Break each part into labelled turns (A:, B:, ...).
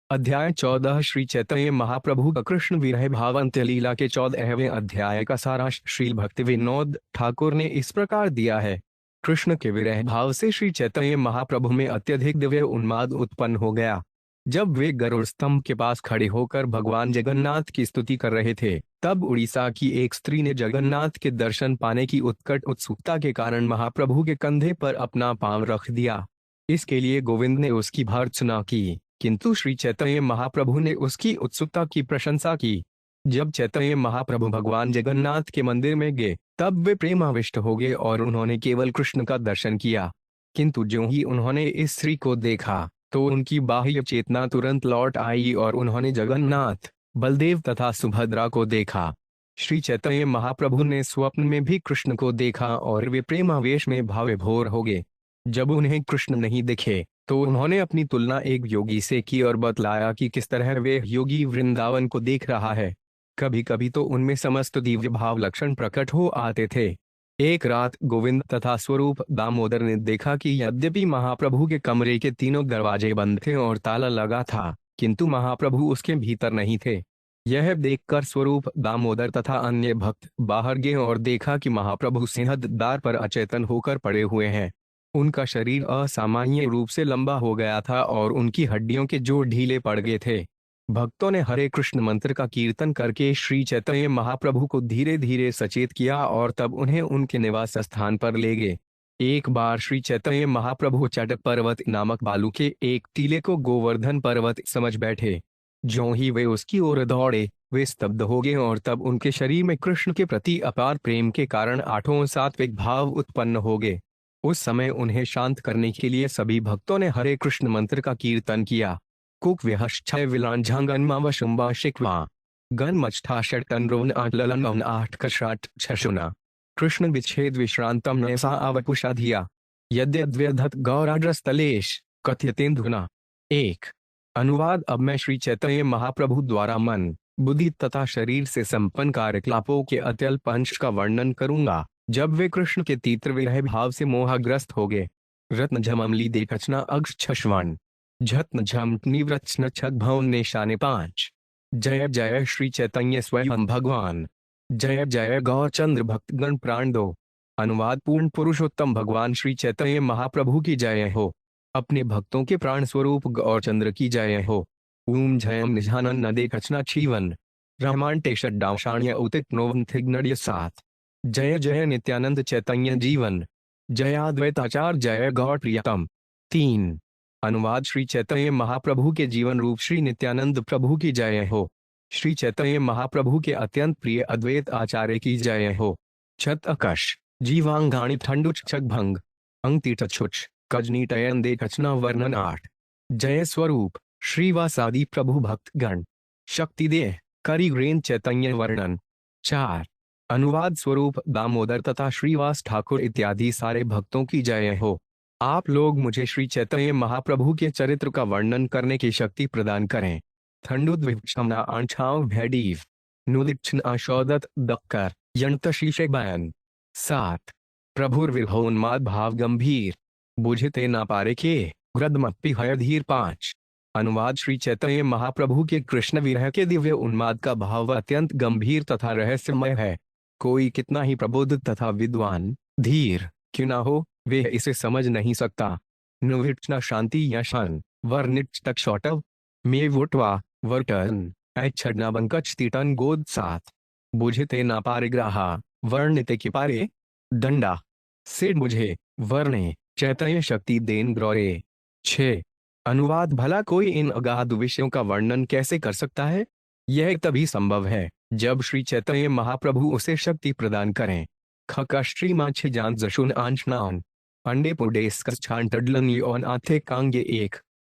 A: अध्याय 14 श्री चैतन्य महाप्रभु का कृष्ण विरह भाव अंत्य लीला के 14वें अध्याय का सारांश श्री भक्ति विनोद ठाकुर ने इस प्रकार दिया है। कृष्ण के विरह भाव से श्री चैतन्य महाप्रभु में अत्यधिक दिव्य उन्माद उत्पन्न हो गया। जब वे गरुड़ स्तंभ के पास खड़े होकर भगवान जगन्नाथ की स्तुति कर रहे थे, तब उड़ीसा की एक स्त्री ने जगन्नाथ के दर्शन पाने की उत्कट उत्सुकता के कारण महाप्रभु के कंधे पर अपना पांव रख दिया। इसके लिए गोविंद ने उसकी भर्त्सना की, किंतु श्री चैतन्य महाप्रभु ने उसकी उत्सुकता की प्रशंसा की। जब चैतन्य महाप्रभु भगवान जगन्नाथ के मंदिर में गए, तब वे प्रेमाविष्ट हो गए और उन्होंने केवल कृष्ण का दर्शन किया। किंतु ज्यों ही उन्होंने इस स्त्री को देखा, तो उनकी बाह्य चेतना तुरंत लौट आई और उन्होंने जगन्नाथ, बलदेव तथा सुभद्रा को देखा। श्री चैतन्य महाप्रभु ने स्वप्न में भी कृष्ण को देखा और वे प्रेमावेश में भावविभोर हो गए। जब उन्हें कृष्ण नहीं दिखे, तो उन्होंने अपनी तुलना एक योगी से की और बतलाया कि किस तरह वे योगी वृंदावन को देख रहा है। कभी कभी तो उनमें समस्त दिव्य भाव लक्षण प्रकट हो आते थे। एक रात गोविंद तथा स्वरूप दामोदर ने देखा कि यद्यपि महाप्रभु के कमरे के तीनों दरवाजे बंद थे और ताला लगा था, किंतु महाप्रभु उसके भीतर नहीं थे। यह देखकर स्वरूप दामोदर तथा अन्य भक्त बाहर गए और देखा कि महाप्रभु सिंहद द्वार पर अचेतन होकर पड़े हुए हैं। उनका शरीर असामान्य रूप से लंबा हो गया था और उनकी हड्डियों के जोड़ ढीले पड़ गए थे। भक्तों ने हरे कृष्ण मंत्र का कीर्तन करके श्री चैतन्य महाप्रभु को धीरे धीरे सचेत किया और तब उन्हें उनके निवास स्थान पर ले गए। एक बार श्री चैतन्य महाप्रभु चट पर्वत नामक बालू के एक टीले को गोवर्धन पर्वत समझ बैठे। ज्यों ही वे उसकी ओर दौड़े, वे स्तब्ध हो गए और तब उनके शरीर में कृष्ण के प्रति अपार प्रेम के कारण आठों सात्विक भाव उत्पन्न हो गए। उस समय उन्हें शांत करने के लिए सभी भक्तों ने हरे कृष्ण मंत्र का कीर्तन किया। कुक विहश्चय विलांझांगन्मा शुंबा शिक्वा गन मच्छा षटन रोन आटलन आठ कशाट छशुना कृष्ण विच्छेद विश्रांतम नैसा आवपुषा धिया यद्यद्व्यधत गौराड्रस्तलेश कथयतेन्दुना। एक अनुवाद। अब मैं श्री चैतन्य महाप्रभु द्वारा मन, बुद्धि तथा शरीर से संपन्न कार्यकलापों के अत्यल्प अंश का वर्णन करूंगा। जब वे कृष्ण के तीव्र विरह भाव से मोहग्रस्त हो गए। रत्न झममली देखचना अक्ष छश्वन झत्न झम निवृत्न छक भवन निशाने 5। जय जय श्री चैतन्य स्वयं भगवान। जय जय गौरचंद्र भक्तगण प्राण दो। अनुवाद। पूर्ण पुरुषोत्तम भगवान श्री चैतन्य महाप्रभु की जय हो। अपने भक्तों के प्राण स्वरूप गौरचंद्र की जय हो। ऊम जयम निझानन न देखचना छीवन रहमांटे षड्डांशाण्य उतित नोवन थिग्नड्य 7। जय जय नित्यानंद चैतन्य जीवन। जयाद्वैताचार्य जय गौर प्रियतम। 3। अनुवाद। श्री चैतन्य महाप्रभु के जीवन रूप श्री नित्यानंद प्रभु की जय हो। श्री चैतन्य महाप्रभु के अत्यंत प्रिय अद्वैत आचार्य की जय हो। छत अकश जीवांगाणी ठंडुच छक भंग अंगतीटछुच कजनीटयन देखचना वर्णन 8। जय स्वरूप श्रीवासादि प्रभु भक्तगण शक्ति दे करी ग्रेन चैतन्य वर्णन 4। अनुवाद। स्वरूप दामोदर तथा श्रीवास ठाकुर इत्यादि सारे भक्तों की जय हो। आप लोग मुझे श्री चैतन्य महाप्रभु के चरित्र का वर्णन करने की शक्ति प्रदान करें। थंडुद्विक्षमना आंछाव भैडीव नुदिक्षण आशोदत दक्कर यंत शीशे बयान 7। प्रभुर विरहोन्माद भाव गंभीर बुझते ना पारे के ग्रदमप्पी हयधीर 5। अनुवाद। श्री चैतन्य महाप्रभु के कृष्ण विरह के दिव्य उन्माद का भाव अत्यंत गंभीर तथा रहस्यमय है। कोई कितना ही प्रबुद्ध तथा विद्वान धीर क्यों ना हो, वे इसे समझ नहीं सकता। नुविट्ना शांति या शन वर्णिटक्षौटव में वुटवा वर्टन ऐच्छडना बंकच तीटन गोद 7। बुझते ना पारिग्राहा वर्णिते कि पारे दंडा से मुझे वर्णे चैतन्य शक्ति देन ग्रौरे 6। अनुवाद। भला कोई इन अगाध विषयों का वर्णन कैसे कर सकता है? यह तभी संभव है जब श्री चैतन्य महाप्रभु उसे शक्ति प्रदान करें। खकाश्री माछे जान जशुन आंचनान अंडे पुडेस्कस छान टडलन योन आथे कांगे 1।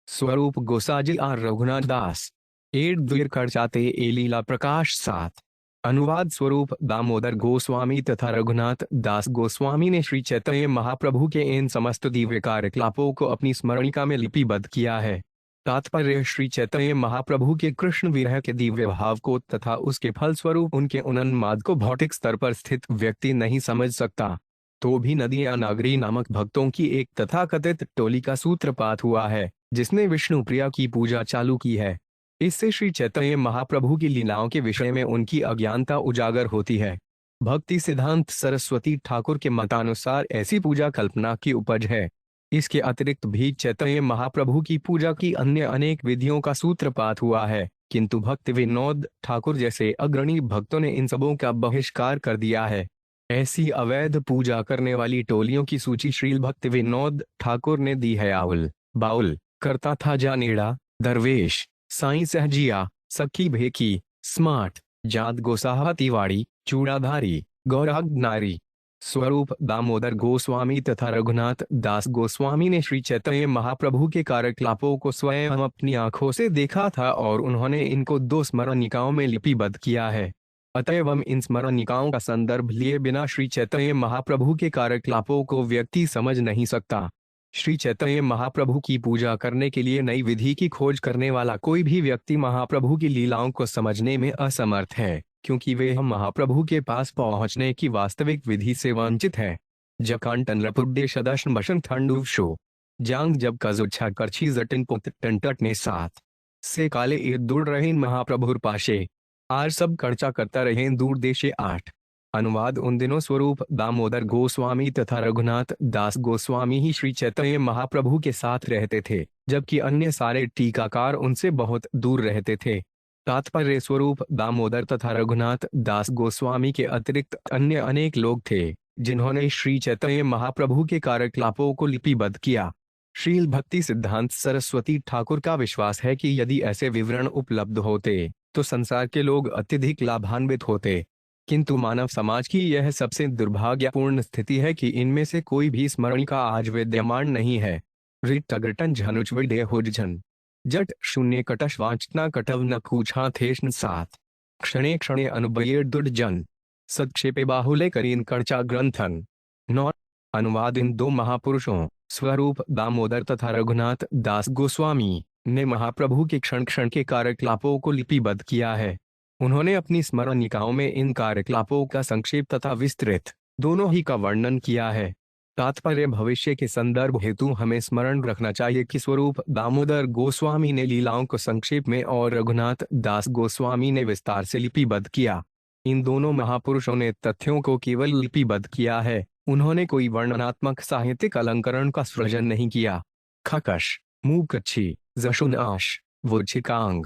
A: स्वरूप गोसाजी आर रघुनाथ दास एड द्विर खर्चाते ए लीला प्रकाश 7। अनुवाद। स्वरूप दामोदर गोस्वामी तथा रघुनाथ दास गोस्वामी ने श्री चैतन्य महाप्रभु के इन समस्त दिव्य कार्यकलापों को अपनी स्मरणिका में लिपिबद्ध किया है। तात्पर्य। श्री चैतन्य महाप्रभु के कृष्ण विरह के दिव्य भाव को तथा उसके फलस्वरूप उनके उन्माद को भौतिक स्तर पर स्थित व्यक्ति नहीं समझ सकता। तो भी नदी या नागरी नामक भक्तों की एक तथाकथित टोली का सूत्रपात हुआ है। जिसने विष्णु प्रिया की पूजा चालू की है। इससे श्री चैतन्य महाप्रभु की लीलाओं के विषय में उनकी अज्ञानता उजागर होती है। भक्ति सिद्धांत सरस्वती ठाकुर के मतानुसार ऐसी पूजा कल्पना की उपज है। इसके अतिरिक्त भी चैतन्य महाप्रभु की पूजा की अन्य अनेक विधियों का सूत्रपात हुआ है, किंतु भक्त विनोद ठाकुर जैसे अग्रणी भक्तों ने इन सबों का बहिष्कार कर दिया है। ऐसी अवैध पूजा करने वाली टोलियों की सूची श्रील भक्त विनोद ठाकुर ने दी है। आउल, बाउल, करता था जानेड़ा, दरवेश, साईं सहजिया, सखी भेकी, स्मार्ट, जात गोसाहा तिवाड़ी, चूड़ाधारी, गौराग नारी, स्वरूप दामोदर गोस्वामी तथा रघुनाथ दास गोस्वामी ने श्री चैतन्य महाप्रभु के कार्यकलापों को स्वयं अपनी आंखों से देखा था और उन्होंने इनको 2 स्मरणिकाओं में लिपिबद्ध किया है। अतएव हम इन स्मरणिकाओं का संदर्भ लिए बिना श्री चैतन्य महाप्रभु के कार्यकलापों को व्यक्ति समझ नहीं सकता। श्री चैतन्य महाप्रभु की पूजा करने के लिए नई विधि की खोज करने वाला कोई भी व्यक्ति महाप्रभु की लीलाओं को समझने में असमर्थ है, क्योंकि वे हम महाप्रभु के पास पहुंचने की वास्तविक विधि से वंचित हैं। जकांटन रपुडेश दशन बशन थंडुशो जांग जब कजुच्छा करछी जटिन पुत टंटट ने साथ से काले ईद दूर रहे महाप्रभुर पाशे आर सब कर्चा करता रहे दूर देशे 8। अनुवाद उन दिनों स्वरूप दामोदर गोस्वामी तथा रघुनाथ दास गोस्वामी ही श्री चैतन्य महाप्रभु के साथ रहते थे, जबकि अन्य सारे टीकाकार उनसे बहुत दूर रहते थे। तात्पर्य स्वरूप दामोदर तथा रघुनाथ दास गोस्वामी के अतिरिक्त अन्य अनेक लोग थे, जिन्होंने श्री चैतन्य महाप्रभु के कार्यकलापों को लिपिबद्ध किया। श्रील भक्ति सिद्धांत सरस्वती ठाकुर का विश्वास है कि यदि ऐसे विवरण उपलब्ध होते तो संसार के लोग अत्यधिक लाभान्वित होते, किंतु मानव समाज की यह सबसे दुर्भाग्यपूर्ण स्थिति है कि इनमें से कोई भी स्मरणिका आज विद्यमान नहीं है। रिटगटन झनुचविडे हुजन जट शून्य कटश वाचना कटव न कूछा थेष्ण साथ क्षणे क्षणे अनुबये दुर्जन सत्क्षेपे बाहुले करीन कर्चा ग्रंथन। नौ अनुवाद इन 2 महापुरुषों स्वरूप दामोदर तथा रघुनाथ दास गोस्वामी ने महाप्रभु के क्षण क्षण के कार्यकलापों को लिपिबद्ध किया है। उन्होंने अपनी स्मरणिकाओं में इन कार्यकलापों का संक्षेप तथा विस्तृत दोनों ही का वर्णन किया है। तात्पर्य भविष्य के संदर्भ हेतु हमें स्मरण रखना चाहिए कि स्वरूप दामोदर गोस्वामी ने लीलाओं को संक्षेप में और रघुनाथ दास गोस्वामी ने विस्तार से लिपिबद्ध किया। इन दोनों महापुरुषों ने तथ्यों को केवल लिपिबद्ध किया है, उन्होंने कोई वर्णनात्मक साहित्यिक अलंकरण का सृजन नहीं किया। खकश, मूकच्छी, जशुनाश, वुचिकांग,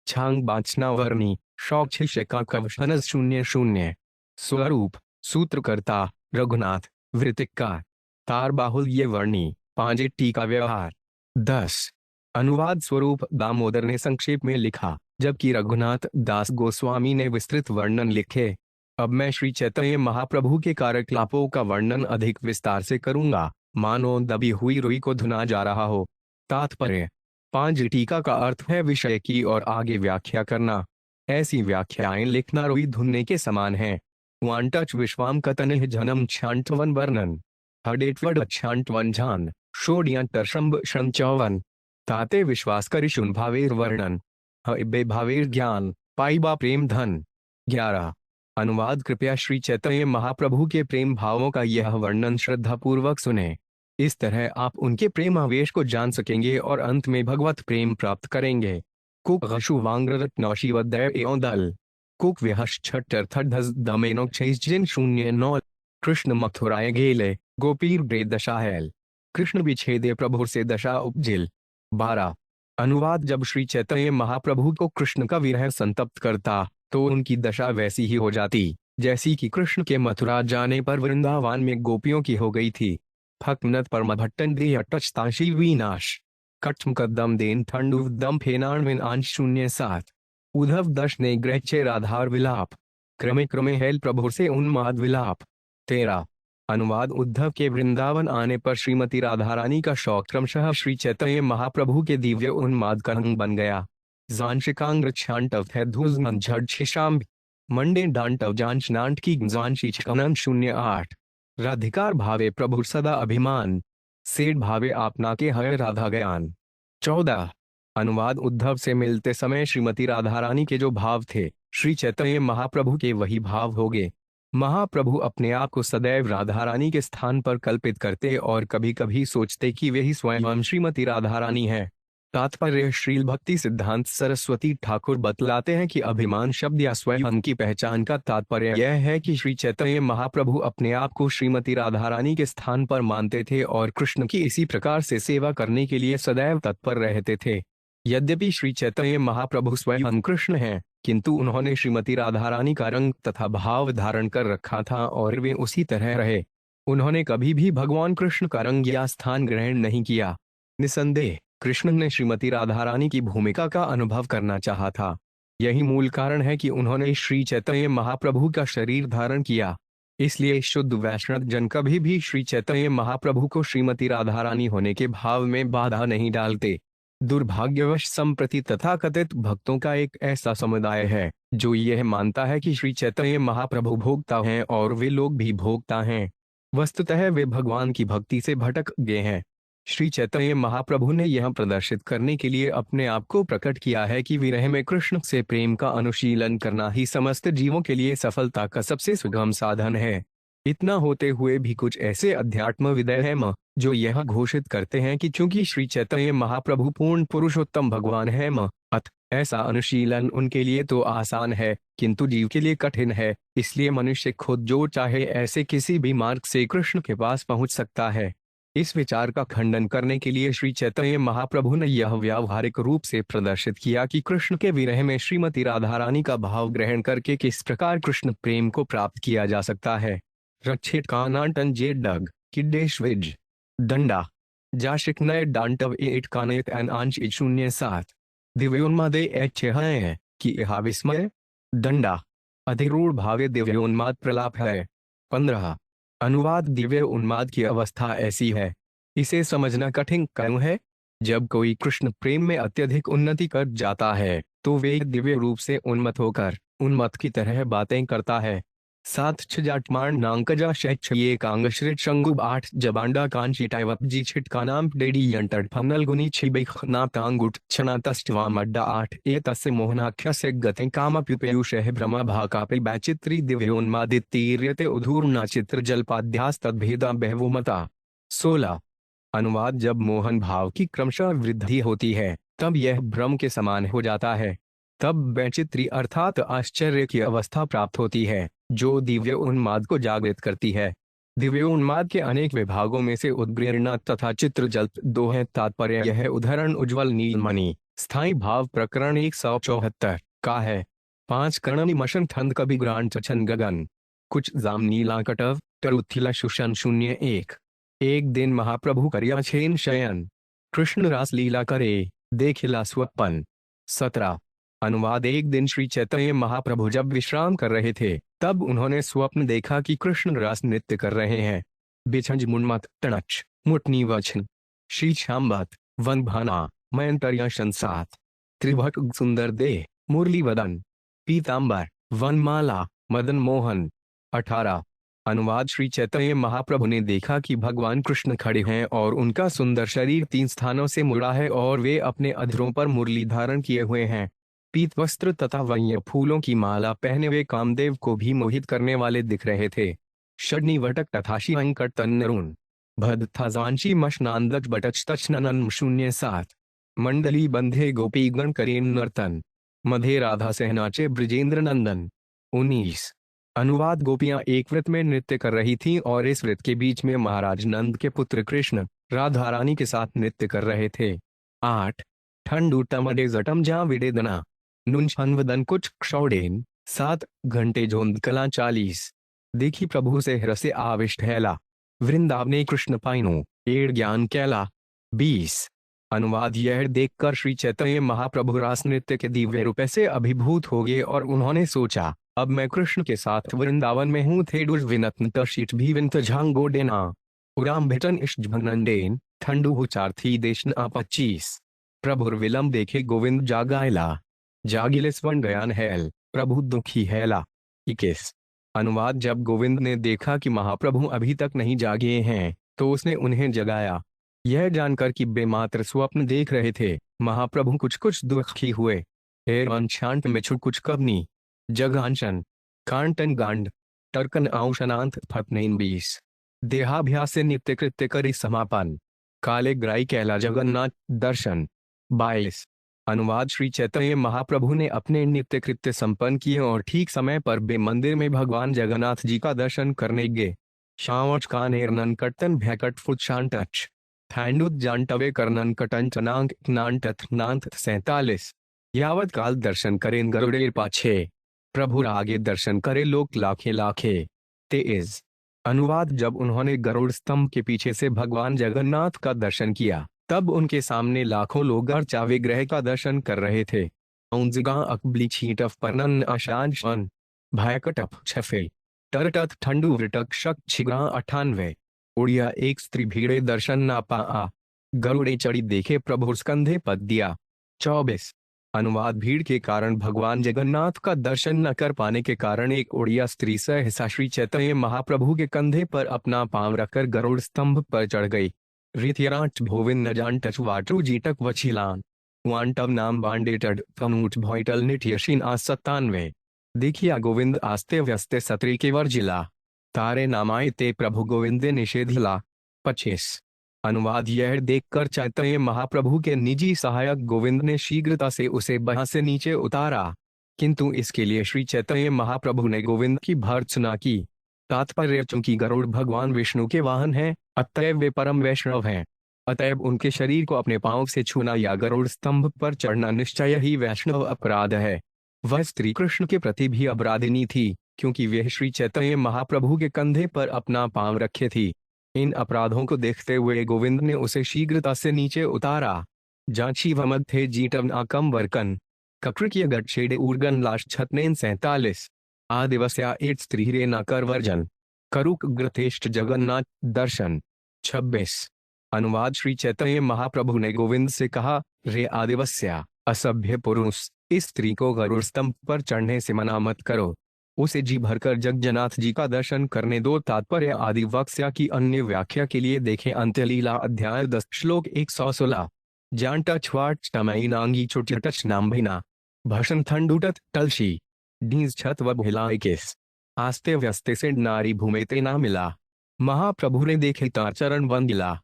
A: छांग बाचना वर्णी, शौक शिका कवशनस 00। स्वरूप सूत्रकर्ता रघुनाथ वृत्तिकार तार बाहुल्य वर्णी पांजे टीका व्यवहार 10। अनुवाद स्वरूप दामोदर ने संक्षेप में लिखा, जबकि रघुनाथ दास गोस्वामी ने विस्तृत वर्णन लिखे। अब मैं श्री चैतन्य महाप्रभु के कार्यकलापों का वर्णन अधिक विस्तार से करूंगा, मानो दबी हुई रुई को धुना जा रहा हो। तात्पर्य 5 टीका का अर्थ है विषय की और आगे व्याख्या करना। ऐसी व्याख्याएं लिखना रुई धुनने के समान है। वांटच विश्वाम कतन जन्म छांटवन वर्णन हडेटवड छांटवन झान शोडिया तरशंब शंचवन ताते विश्वास करिशुन भावेर वर्णन हबे भावेर ज्ञान पाइबा प्रेम धन। 11। अनुवाद कृपया श्री चैतन्य महाप्रभु के प्रेम भावों का यह वर्णन श्रद्धापूर्वक सुने। इस तरह आप उनके प्रेम आवेश को जान सकेंगे और अंत में भगवत प्रेम प्राप्त करेंगे। कुक गशु वांग्रत नौशीवदय एवं दल कुक विहश छटर थडस दमेनो जिन 09। कृष्ण मथुराय गेले गोपीर ब्रे दशाहेल कृष्ण विच्छेदे प्रभुर से दशा उपजिल। 12। अनुवाद जब श्री चैतन्य महाप्रभु को कृष्ण का विरह संतप्त करता तो उनकी दशा वैसी ही हो जाती जैसी कि कृष्ण के मथुरा जाने पर वृंदावन में गोपियों की हो गई थी। फकनत परमभट्टन दे अटचताशी विनाश कट्म कदम देन ठंडु दम फेनाणविन अंश 07। उद्धव दश ने ग्रहचे राधार विलाप क्रमे क्रमे हेल प्रभु से उन्माद विलाप। 13। अनुवाद उद्धव के वृंदावन आने पर श्रीमती राधा रानी का शौक क्रमशः श्री चैतन्य महाप्रभु के दिव्य उन्माद का रंग बन गया। जांशिकांग्र छांटव थे धुजन झड़ छिशाम मंडे डांटव जांच नाट की जांशी छनन 08। राधिकार भावे प्रभु सदा अभिमान सेठ भावे आपना के हय राधा ज्ञान। 14। अनुवाद उद्धव से मिलते समय श्रीमती राधा रानी के जो भाव थे श्री चैतन्य महाप्रभु के वही भाव हो गए। महाप्रभु अपने आप को सदैव राधा रानी के स्थान पर कल्पित करते और कभी कभी सोचते कि वे ही स्वयं श्रीमती राधा रानी है। तात्पर्य श्रील भक्ति सिद्धांत सरस्वती ठाकुर बतलाते हैं कि अभिमान शब्द या स्वयं की पहचान का तात्पर्य यह है कि श्री चैतन्य महाप्रभु अपने आप को श्रीमती राधा रानी के स्थान पर मानते थे और कृष्ण की इसी प्रकार से सेवा करने के लिए सदैव तत्पर रहते थे। यद्यपि श्री चैतन्य महाप्रभु स्वयं कृष्ण हैं, किंतु उन्होंने श्रीमती राधा रानी का रंग तथा भाव धारण कर रखा था और वे उसी तरह रहे। उन्होंने कभी भी भगवान कृष्ण का रंग या स्थान ग्रहण नहीं किया। निसंदेह कृष्ण ने श्रीमती राधा रानी की भूमिका का अनुभव करना चाहा था। यही मूल कारण है कि उन्होंने श्री चैतन्य महाप्रभु का शरीर धारण किया। इसलिए शुद्ध वैष्णव जन कभी भी श्री चैतन्य महाप्रभु को श्रीमती राधा रानी होने के भाव में बाधा नहीं डालते। दुर्भाग्यवश संप्रति तथाकथित भक्तों का एक ऐसा समुदाय है जो यह मानता है कि श्री चैतन्य महाप्रभु भोक्ता हैं और वे लोग भी भोक्ता हैं। वस्तुतः वे भगवान की भक्ति से भटक गए हैं। श्री चैतन्य महाप्रभु ने यह प्रदर्शित करने के लिए अपने आप को प्रकट किया है कि विरह में कृष्ण से प्रेम का अनुशीलन करना ही समस्त जीवों के लिए सफलता का सबसे सुगम साधन है। इतना होते हुए भी कुछ ऐसे अध्यात्मविद हैं जो यह घोषित करते हैं कि चूंकि श्री चैतन्य महाप्रभु पूर्ण पुरुषोत्तम भगवान है अत ऐसा अनुशीलन उनके लिए तो आसान है किंतु जीव के लिए कठिन है, इसलिए मनुष्य खुद जो चाहे ऐसे किसी भी मार्ग से कृष्ण के पास पहुंच सकता है। इस विचार का खंडन करने के लिए श्री चैतन्य महाप्रभु ने यह व्यावहारिक रूप से प्रदर्शित किया कि कृष्ण के विरह में श्रीमती राधा रानी का भाव ग्रहण करके किस प्रकार कृष्ण प्रेम को प्राप्त किया जा सकता है। रक्षित कानाटन जे डग किड्डेशविज दंडा जाशिक नए डांटव एट कानेत एन आंश 07 दिव्योन्मादे एच है कि यह विस्मय दंडा अधिरूढ़ भावे दिव्योन्माद प्रलाप है। 15 अनुवाद दिव्य उन्माद की अवस्था ऐसी है, इसे समझना कठिन क्यों है। जब कोई कृष्ण प्रेम में अत्यधिक उन्नति कर जाता है तो वे दिव्य रूप से उन्मत्त होकर उन्मत्त की तरह बातें करता है। 7 छजाटमाण नांकजा शैक्ष ये कांगश्रित शंगुब 8 जबांडा कांचिटाइवप जी छिट का नाम डेडी यंटड फनल गुनी छिबिख ना तांगुट छना तस्टवाम अड्डा 8 ए तस्य मोहनाख्य से गते कामप्युपेयुष भ्रमा भाकापे बैचित्री दिव्योन्मादितीर्यते उधूर्णा चित्र जलपाध्यास तद्भेदा बहवुमता। 16 अनुवाद जब मोहन भाव की क्रमशः वृद्धि होती है तब यह भ्रम के समान हो जाता है। तब वैचित्री अर्थात आश्चर्य की अवस्था प्राप्त होती है जो दिव्य उन्माद को जागृत करती है। दिव्य उन्माद के अनेक विभागों में से उद्ग्रीर्णा तथा चित्र जल्प 2 है। तात्पर्य यह उदाहरण उज्ज्वल नीलमणि स्थायी भाव प्रकरण 174 का है। 5 कर्णनि मशन थंद कभी ग्रांट चछन गगन कुछ जाम नीला कटव तरुथिला शुशन 01 एक दिन महाप्रभु करिया छेन शयन कृष्ण रास लीला करे देखिला स्वपन। 17 अनुवाद एक दिन श्री चैतन्य महाप्रभु जब विश्राम कर रहे थे तब उन्होंने स्वप्न देखा कि कृष्ण रास नृत्य कर रहे हैं। बिछंज मुन्मत तणच मुटनी वचन श्री श्यामबत वन भाना मयंतरिया संसात त्रिभट सुंदर देह मुरली वदन पीतांबर वनमाला मदन मोहन। 18 अनुवाद श्री चैतन्य महाप्रभु ने देखा कि भगवान कृष्ण खड़े हैं और उनका सुंदर शरीर 3 स्थानों से मुड़ा है और वे अपने अधरों पर मुरली धारण किए हुए हैं। पीत वस्त्र तथा वन्य फूलों की माला पहने हुए कामदेव को भी मोहित करने वाले दिख रहे थे। षडनी वटक तथा शिवंकट तन्नरुण भद था जानशी मशनांदक बटच तचनन 07 मंडली बंधे गोपी गण करेन नर्तन मधे राधा सहनाचे ब्रजेंद्र नंदन। 19 अनुवाद गोपियां एक व्रत में नृत्य कर रही थीं और इस व्रत के बीच में महाराज नंद के पुत्र कृष्ण राधा रानी के साथ नृत्य कर रहे थे। 8 ठंडू टमडे जटम जा विडेदना नुन छनवदन कुछ क्षौडेन 7 घंटे जोंद कला 40 देखी प्रभु से हृदय आविष्ट हैला वृंदावने कृष्ण पाइनो एड़ ज्ञान कैला। 20 अनुवाद यह देखकर श्री चैतन्य महाप्रभु रास नृत्य के दिव्य रूप से अभिभूत हो गए और उन्होंने सोचा अब मैं कृष्ण के साथ वृंदावन में हूँ। थे डुज विनत्न तशीट भी विंत झांगो डेना उराम भेटन इष्टभनंडेन ठंडू हो चारथी देशन 25 प्रभुर विलंब देखे गोविंद जागायला जागिले स्वर्ण गयान हैल प्रभु दुखी हैला। 21 अनुवाद जब गोविंद ने देखा कि महाप्रभु अभी तक नहीं जागे हैं तो उसने उन्हें जगाया। यह जानकर कि बेमात्र स्वप्न देख रहे थे महाप्रभु कुछ कुछ दुखी हुए। एवं शांत में छुट कुछ कवनी जगांशन कांटन गांड टर्कन औशनांत फपनेन 20 देहाभ्यास से नित्य कृत्य करी समापन काले ग्राई कैला जगन्नाथ दर्शन 22। अनुवाद श्री चैतन्य महाप्रभु ने अपने नित्य कृत्य संपन्न किए और ठीक समय पर बे मंदिर में भगवान जगन्नाथ जी का दर्शन करने गए। शावच का नेरनन कटन भैकट फुट थैंडुत जानटवे करनन कटन चनांक नांटथ नांथ 47। यावत काल दर्शन करें गरुड़ेर पाछे, प्रभु आगे दर्शन करे लोक लाखे लाखे। 23। अनुवाद जब उन्होंने गरुड़ स्तंभ के पीछे से भगवान जगन्नाथ का दर्शन किया तब उनके सामने लाखों लोग अर्चा विग्रह का दर्शन कर रहे थे। औंजगा अकबली छीटफ परनन अशान शन भयकटप छफे टरटथ ठंडू वृटक शक छिग्रा 98। उड़िया एक स्त्री भीड़े दर्शन ना पा गरुड़े चढ़ी देखे प्रभु स्कंधे पद दिया। 24। अनुवाद भीड़ के कारण भगवान जगन्नाथ का दर्शन न कर पाने के कारण एक उड़िया स्त्री सहसा श्री चैतन्य महाप्रभु के कंधे पर अपना पांव रखकर गरुड़ स्तंभ पर चढ़ गई। रिथियरांच भोविन न जान टच वाटू जीटक वछिलान वांटव नाम बांडेटड फनूट भोइटल निठयशीन आ 97। देखिया गोविंद आस्ते व्यस्ते सत्री के वर्जिला तारे नामाय ते प्रभु गोविंदे निषेधिला। 25। अनुवाद यह देखकर चैतन्य महाप्रभु के निजी सहायक गोविंद ने शीघ्रता से उसे वहां से नीचे उतारा, किंतु इसके लिए श्री चैतन्य महाप्रभु ने गोविंद की भर्त्सना की। तात्पर्य चूंकि गरुड़ भगवान विष्णु के वाहन हैं, अतएव वे परम वैष्णव हैं, अतएव उनके शरीर को अपने पांव से छूना या गरुड़ स्तंभ पर चढ़ना निश्चय ही वैष्णव अपराध है। वह स्त्री कृष्ण के प्रति भी अपराधिनी थी, क्योंकि वह श्री चैतन्य महाप्रभु के कंधे पर अपना पांव रखे थी। इन अपराधों को देखते हुए गोविंद ने उसे शीघ्रता से नीचे उतारा। जांची वमद थे जीटम आकम वर्कन ककृकिय गच्छेडे उर्गन लाश 47। आदिवस्या एट स्त्री रे न कर वर्जन करुक ग्रथेष्ट जगन्नाथ दर्शन। 26। अनुवाद श्री चैतन्य महाप्रभु ने गोविंद से कहा, रे आदिवस्या असभ्य पुरुष, इस स्त्री को गरुड़ स्तंभ पर चढ़ने से मना मत करो, उसे जी भरकर जगन्नाथ जी का दर्शन करने दो। तात्पर्य आदिवस्या की अन्य व्याख्या के लिए देखें अंत्यलीला अध्याय 10 श्लोक 116। जानटा छवाट टमई नांगी चुटच नाम्भिना भशन ठंडुटत टलशी डीज छत व भिलाए केस आस्ते व्यस्ते से नारी भूमेते ना मिला महाप्रभु ने देखे ताचरण वंदिला।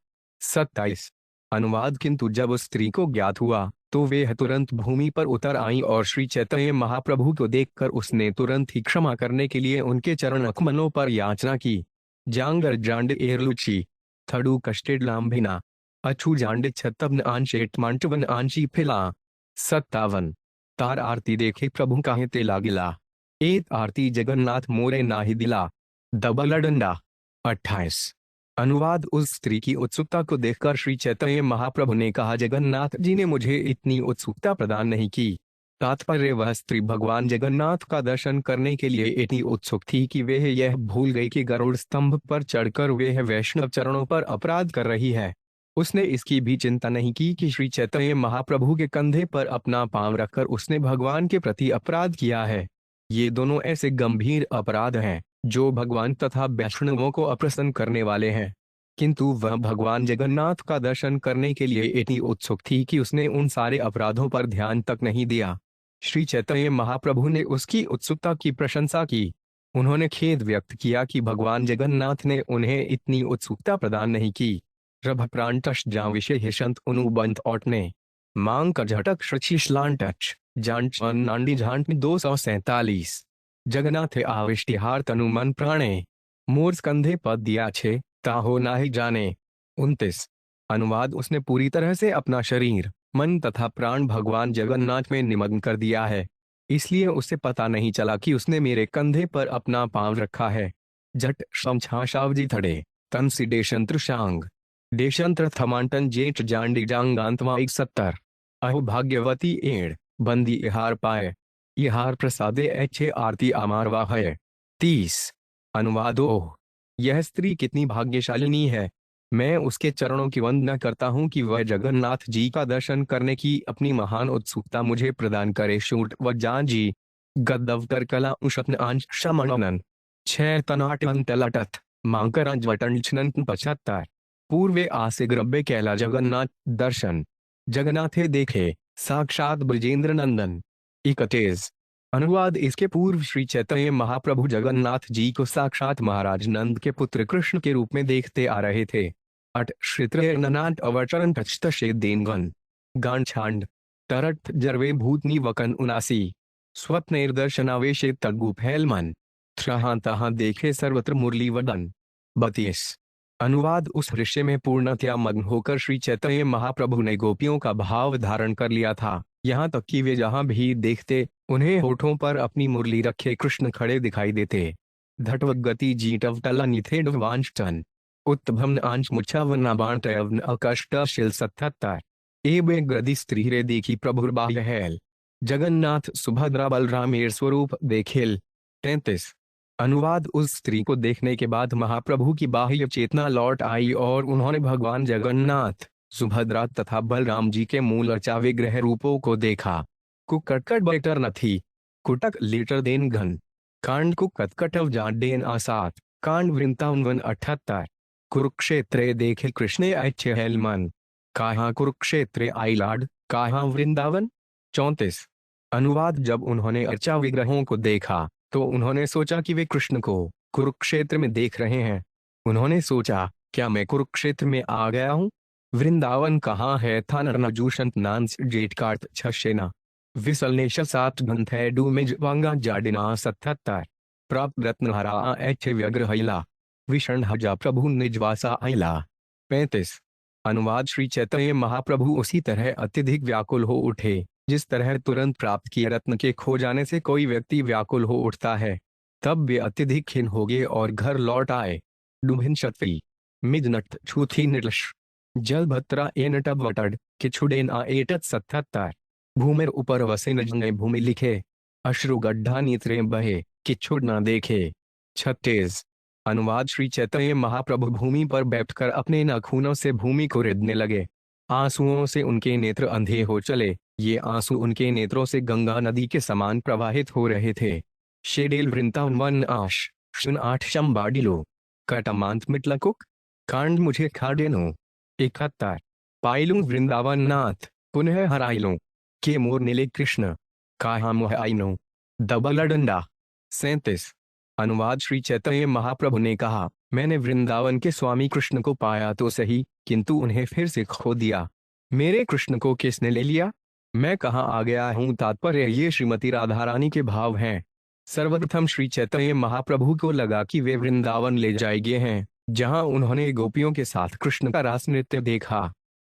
A: 27। अनुवाद किंतु जब उस स्त्री को ज्ञात हुआ तो वे तुरंत भूमि पर उतर आई और श्री चैतन्य महाप्रभु को देखकर उसने तुरंत ही क्षमा करने के लिए उनके चरण अकमलों पर याचना की। जांगर जांड एरलुची थड़ू कष्टेड लाम्भिना अछू जांड छतबन आंशेट मांटवन आंशी फिला। 57। तार आरती देखे प्रभु काहे ते लागिला एक आरती जगन्नाथ मोरे नाही दिला दबल डंडा। 28। अनुवाद उस स्त्री की उत्सुकता को देखकर श्री चैतन्य महाप्रभु ने कहा, जगन्नाथ जी ने मुझे इतनी उत्सुकता प्रदान नहीं की। तात्पर्य वह स्त्री भगवान जगन्नाथ का दर्शन करने के लिए इतनी उत्सुक थी कि वह यह भूल गई कि गरुड़ स्तंभ पर चढ़कर वह वैष्णव चरणों पर अपराध कर रही है। उसने इसकी भी चिंता नहीं की कि श्री चैतन्य महाप्रभु के कंधे पर अपना पांव रखकर उसने भगवान के प्रति अपराध किया है। ये दोनों ऐसे गंभीर अपराध हैं जो भगवान तथा वैष्णवों को अप्रसन्न करने वाले हैं, किंतु वह भगवान जगन्नाथ का दर्शन करने के लिए इतनी उत्सुक थी कि उसने उन सारे अपराधों पर ध्यान तक नहीं दिया। श्री चैतन्य महाप्रभु ने उसकी उत्सुकता की प्रशंसा की। उन्होंने खेद व्यक्त किया कि भगवान जगन्नाथ ने उन्हें इतनी उत्सुकता प्रदान नहीं की। रभ प्रांतश जा विषय संत उनुबंत औटने मांग का झटक श्रचिश्लांटच जांच नांडी झांट 247। जगन्नाथ आविष्टिहार तनु मन प्राणे मोर स्कंधे पद दिया छे ताहो नाहि जाने। 29। अनुवाद उसने पूरी तरह से अपना शरीर मन तथा प्राण भगवान जगन्नाथ में निमग्न कर दिया है, इसलिए उसे पता नहीं चला कि उसने मेरे कंधे पर अपना पांव रखा है। जट शमछाशावजी थड़े तनसी देशंत्र शांग देशंत्र थमांटन जेठ जांडी जांगांतवा 71। अहो भाग्यवती एड़ बंदी इहार पाए इहार प्रसादे ऐच्छे आरती अमारवा है। 30। अनुवाद ओह यह स्त्री कितनी भाग्यशालिनी है, मैं उसके चरणों की वंदना करता हूँ कि वह जगन्नाथ जी का दर्शन करने की अपनी महान उत्सुकता मुझे प्रदान करे। शूट व जान जी गद्दवकर कला उशत्न अंश शमनन 6 तनाटन तलटत मांकर वटन 75। पूर्वे आसे ग्रब्बे कैला जगन्नाथ दर्शन जगन्नाथे देखे साक्षात ब्रजेंद्र नंदन। 31। अनुवाद इसके पूर्व श्री चैतन्य महाप्रभु जगन्नाथ जी को साक्षात महाराज नंद के पुत्र कृष्ण के रूप में देखते आ रहे थे। 8 श्रित्र ननाट अवचरण टचतशे देनगन गांछांड तरट जरवे भूतनी वकन उनासी स्वप्नेर्दर्शनावेशे तद्गुप हेलमन त्रहाँ तहाँ देखे सर्वत्र मुरली वदन 32। अनुवाद उस दृश्य में पूर्णतया मग्न होकर श्री चैतन्य महाप्रभु ने गोपियों का भाव धारण कर लिया था, यहाँ तक कि वे जहाँ भी देखते उन्हें होठों पर अपनी मुरली रखे कृष्ण खड़े दिखाई देते। धटवक गति जीटव टलनिथेड वांछटन उत्तभम आंच मुच्छावना बाणतयवन अकष्टशिल 77। एबे गदि स्त्री रे देखी प्रभुर बाह्य हेल जगन्नाथ सुभद्रा बलरामेर स्वरूप देखेल। 33। अनुवाद उस स्त्री को देखने के बाद महाप्रभु की बाह्य चेतना लौट आई और उन्होंने भगवान जगन्नाथ सुभद्रा तथा बलराम जी के मूल अर्चा विग्रह रूपों को देखा। कुकटकट बेटर न थी कुटक लीटर देन घन कांड कुकटकटव जाडेन आसात कांड वृंदावन 78। कुरुक्षेत्रे देखे कृष्णे अच्छे हेलमन कहाँ कुरुक्षेत्रे आइलाड कहाँ वृंदावन। 34। अनुवाद जब उन्होंने अर्चा विग्रहों को देखा तो उन्होंने सोचा कि वे कृष्ण को कुरुक्षेत्र में देख रहे हैं। उन्होंने सोचा, क्या मैं कुरुक्षेत्र में आ गया हूँ? वृंदावन कहाँ है था नरनजूषंत नांस जेटकार्त छशेना विसलनेश सात गंथे डूमेज वांगा जाडिना 77। प्राप्त रत्नहरा एच व्यग्रहिला विषण हजा प्रभु निजवासा आइला। 35। अनुवाद श्री चैतन्य महाप्रभु उसी तरह अत्यधिक व्याकुल हो उठे जिस तरह तुरंत प्राप्त किए रत्न के खो जाने से कोई व्यक्ति व्याकुल हो उठता है। तब वे अत्यधिक खिन्न हो गए और घर लौट आए। डुभिन शतवी मिदनट छूथी निर्लश जल भत्रा एनटब वटड किछुडेन आ एटत 77। भूमिर ऊपर वसे नजने भूमि लिखे अश्रु गड्ढा नेत्रे बहे किछुड न देखे। 36। अनुवाद श्री चैतन्य महाप्रभु भूमि पर बैठकर अपने नाखूनों से भूमि को रिदने लगे। आंसुओं से उनके नेत्र अंधे हो चले। ये आंसू उनके नेत्रों से गंगा नदी के समान प्रवाहित हो रहे थे। शेडेल वृंदावन आश शुन 8 शंबाडिलो कटमांत मिटलकुक कांड मुझे खाडेनो 71। पाइलू वृंदावन नाथ पुनः हराइलो के मोर नीले कृष्ण कहाँ मोह आइनो दबलडंडा। 37। अनुवाद श्री चैतन्य महाप्रभु ने कहा, मैंने वृंदावन के स्वामी कृष्ण को पाया तो सही, किंतु उन्हें फिर से खो दिया। मेरे कृष्ण को किसने ले लिया? मैं कहाँ आ गया हूँ? तात्पर्य ये श्रीमती राधा रानी के भाव हैं। सर्वप्रथम श्री चैतन्य महाप्रभु को लगा कि वे वृंदावन ले जाए गए हैं, जहाँ उन्होंने गोपियों के साथ कृष्ण का रास नृत्य देखा।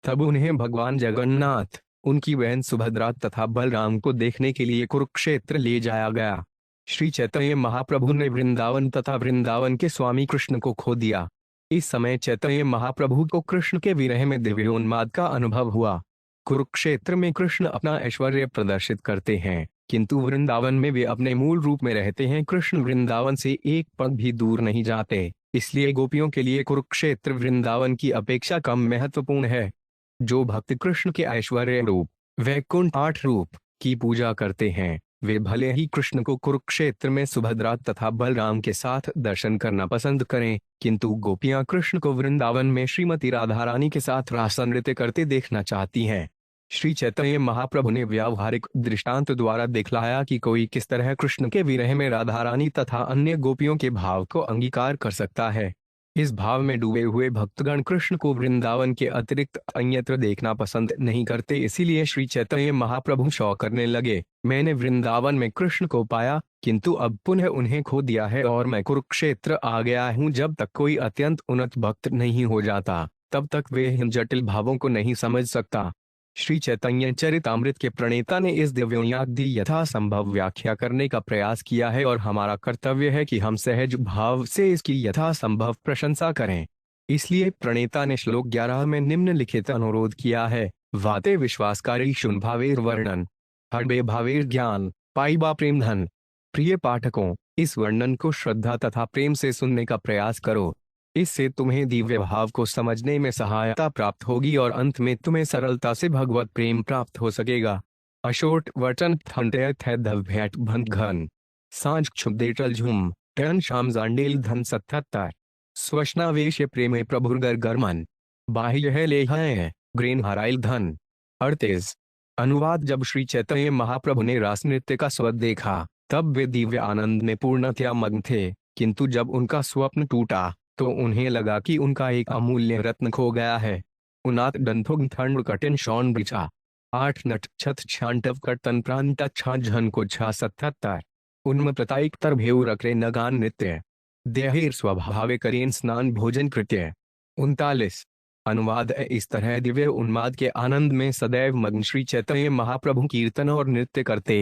A: तब उन्हें भगवान जगन्नाथ, उनकी बहन सुभद्रा तथा बलराम को देखने के लिए कुरुक्षेत्र ले जाया गया। श्री चैतन्य महाप्रभु ने वृंदावन तथा वृंदावन के स्वामी कृष्ण को खो दिया। इस समय चैतन्य महाप्रभु को कृष्ण के विरह में दिव्योन्माद का अनुभव हुआ। कुरुक्षेत्र में कृष्ण अपना ऐश्वर्य प्रदर्शित करते हैं, किंतु वृंदावन में वे अपने मूल रूप में रहते हैं। कृष्ण वृंदावन से एक पग भी दूर नहीं जाते, इसलिए गोपियों के लिए कुरुक्षेत्र वृंदावन की अपेक्षा कम महत्वपूर्ण है। जो भक्त कृष्ण के ऐश्वर्य रूप वैकुंठ 8 रूप की पूजा करते हैं, वे भले ही कृष्ण को कुरुक्षेत्र में सुभद्रा तथा बलराम के साथ दर्शन करना पसंद करें, किंतु गोपियां कृष्ण को वृंदावन में श्रीमती राधा रानी के साथ रास नृत्य करते देखना चाहती हैं। श्री चैतन्य महाप्रभु ने व्यावहारिक दृष्टांत द्वारा दिखलाया कि कोई किस तरह कृष्ण के विरह में राधा रानी तथा अन्य गोपियों के भाव को अंगीकार कर सकता है। इस भाव में डूबे हुए भक्तगण कृष्ण को वृंदावन के अतिरिक्त अन्यत्र देखना पसंद नहीं करते, इसीलिए श्री चैतन्य महाप्रभु शौक करने लगे, मैंने वृंदावन में कृष्ण को पाया, किंतु अब पुनः उन्हें खो दिया है और मैं कुरुक्षेत्र आ गया हूँ। जब तक कोई अत्यंत उन्नत भक्त नहीं हो जाता, तब तक वे इन जटिल भावों को नहीं समझ सकता। श्री चैतन्य चरितामृत के प्रणेता ने इस दिव्योन्माद की यथासंभव व्याख्या करने का प्रयास किया है और हमारा कर्तव्य है कि हम सहज भाव से इसकी यथासंभव प्रशंसा करें। इसलिए प्रणेता ने श्लोक 11 में निम्नलिखित अनुरोध किया है, वाते विश्वासकारी शुन भावेर वर्णन हड़बे भावेर ज्ञान पाइबा प्रेम धन। प्रिय पाठकों, इस वर्णन को श्रद्धा तथा प्रेम से सुनने का प्रयास करो। इससे तुम्हें दिव्य भाव को समझने में सहायता प्राप्त होगी और अंत में तुम्हें सरलता से भगवत प्रेम प्राप्त हो सकेगा। अशोट वचन थंट भंत घन सांझ क्षुदेटल झुम टन शाम जांडेल धन 77। स्वश्नावेश प्रेमे प्रभुर्गर गर्मन बाह्य है ले है ग्रेन हराइल धन 38। अनुवाद जब श्री चैतन्य महाप्रभु ने रास नृत्य का स्वद देखा, तब वे दिव्य आनंद में पूर्णतया मग्न थे, किंतु जब उनका स्वप्न टूटा तो उन्हें लगा कि उनका एक अमूल्य रत्न खो गया है। उनात डंथुग थंड कटिन शौन बिछा 8 नट छत छांटव कर्तन प्रांत छा झन को छा 77 उन्म प्रताइक भेउ रक्रे नगान नृत्य देहिर स्वभावे करेन स्नान भोजन कृत्य 39 अनुवाद इस तरह दिव्य उन्माद के आनंद में सदैव मग्न श्री चैतन्य महाप्रभु कीर्तन और नृत्य करते।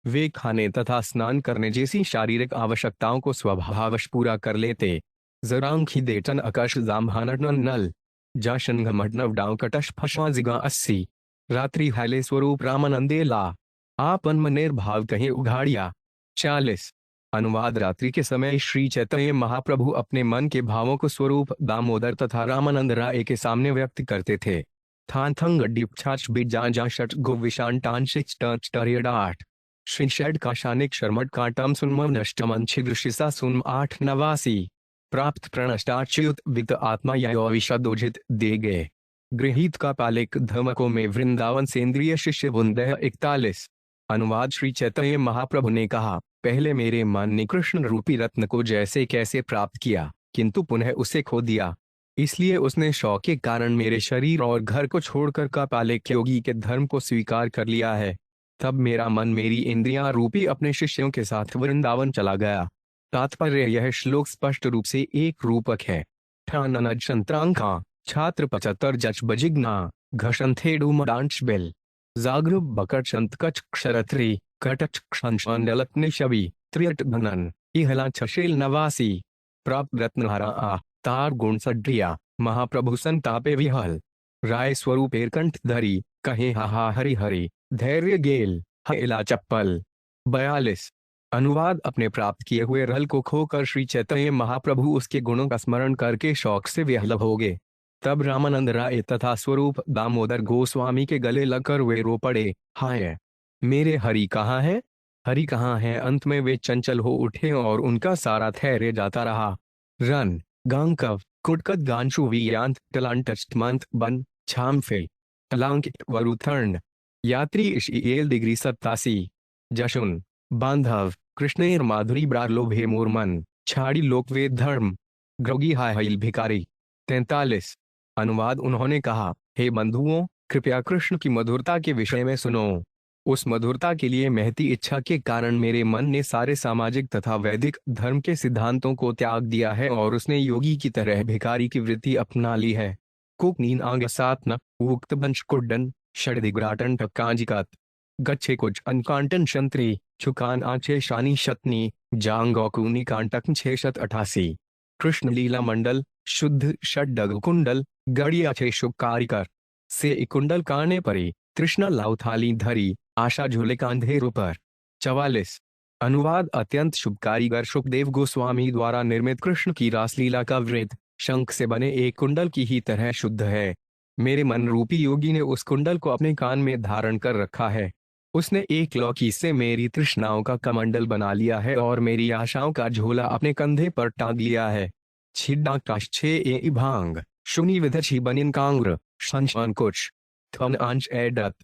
A: वे खाने तथा स्नान करने जैसी शारीरिक आवश्यकताओं को स्वभावश पूरा कर लेते। जरांखी देटन आकाश जाम्भानन नल जाशन घमटनव डाव कटश फशवा जिगा 80 रात्रि हाले स्वरूप रामानंदे ला आपन मनेर भाव कहीं उघाड़िया 40 अनुवाद रात्रि के समय श्री चैतन्य महाप्रभु अपने मन के भावों को स्वरूप दामोदर तथा रामानंद राय के सामने व्यक्त करते थे। थानथंग डीप छाछ बिजा जा शट गो विशान टांशिक टच टरियड 8 श्री षड का शानिक शर्मट काटम सुन्म नष्टमन छिद्रशिसा सुन्म 8 89 प्राप्त प्रणष्टाच्युत वित आत्मा यविषदोजित दे गए गृहीत का पालिक धमकों में वृंदावन सेंद्रिय शिष्य बुंदह 41 अनुवाद श्री चैतन्य महाप्रभु ने कहा, पहले मेरे मन ने कृष्ण रूपी रत्न को जैसे कैसे प्राप्त किया, किंतु पुनः उसे खो दिया। इसलिए उसने शौक के कारण मेरे शरीर और घर को छोड़कर कापालिक योगी के धर्म को स्वीकार कर लिया है। तब मेरा मन मेरी इंद्रियां रूपी अपने शिष्यों के साथ वृंदावन चला गया। तात्पर्य यह श्लोक स्पष्ट रूप से एक रूपक है। ठंत्रांका छात्र 75 जच बजिग्ना घशन थेडू मडांश बेल जागृ बकट संत कच क्षरत्री कटच क्षंशलत निशबी त्रियट घनन इहला छशेल नवासी प्राप्त रत्नहारा आ तार गुण सड्रिया महाप्रभु संतापे विहल राय स्वरूप एरकंठ धरी कहे हा हरि हरि धैर्य गेल हेला चप्पल 42 अनुवाद अपने प्राप्त किए हुए रल को खोकर श्री चैतन्य महाप्रभु उसके गुणों का स्मरण करके शौक से विहल हो गए। तब रामानंद राय तथा स्वरूप दामोदर गोस्वामी के गले लगकर वे रो पड़े, हाय मेरे हरि कहाँ है, हरि कहाँ है। अंत में वे चंचल हो उठे और उनका सारा धैर्य जाता रहा। रन गांकव कुटकत गांशु वियांत टलांटचमंत बन छामफे टलांकित वरुथर्ण यात्री इशिएल डिग्री 87 जशुन बांधव कृष्णेर माधुरी ब्रालोभे मोरमन छाड़ी लोकवेद धर्म ग्रोगी हाइल भिकारी 43 अनुवाद उन्होंने कहा, हे बंधुओं, कृपया कृष्ण की मधुरता के विषय में सुनो। उस मधुरता के लिए महती इच्छा के कारण मेरे मन ने सारे सामाजिक तथा वैदिक धर्म के सिद्धांतों को त्याग दिया है और उसने योगी की तरह भिखारी की वृत्ति अपना ली है। कुकनीन आंग सातन उक्त बंश कुड्डन षडिग्राटन कांजिकत गच्छे कुछ अनकांटन शंत्री छुकान आंचे शानी शतनी जांगौकुनी कांटक 688 कृष्ण लीला मंडल शुद्ध षड्डग कुंडल गड़िया छे शुभ कारिकर से कुंडल काने परी तृष्णा लाउथाली धरी आशा झूले कांधे ऊपर 44 अनुवाद अत्यंत शुभ कारीगर सुखदेव गोस्वामी द्वारा निर्मित कृष्ण की रासलीला का वृत्त शंख से बने एक कुंडल की ही तरह शुद्ध है। मेरे मन रूपी योगी ने उस कुंडल को अपने कान में धारण कर रखा है। उसने एक लौकी से मेरी तृष्णाओं का कमंडल बना लिया है और मेरी आशाओं का झोला अपने कंधे पर टांग लिया है। छिड्डा काश छे ए भांग शुनि विधि बनिन कांग्र संशान कुछ थन अंश एडत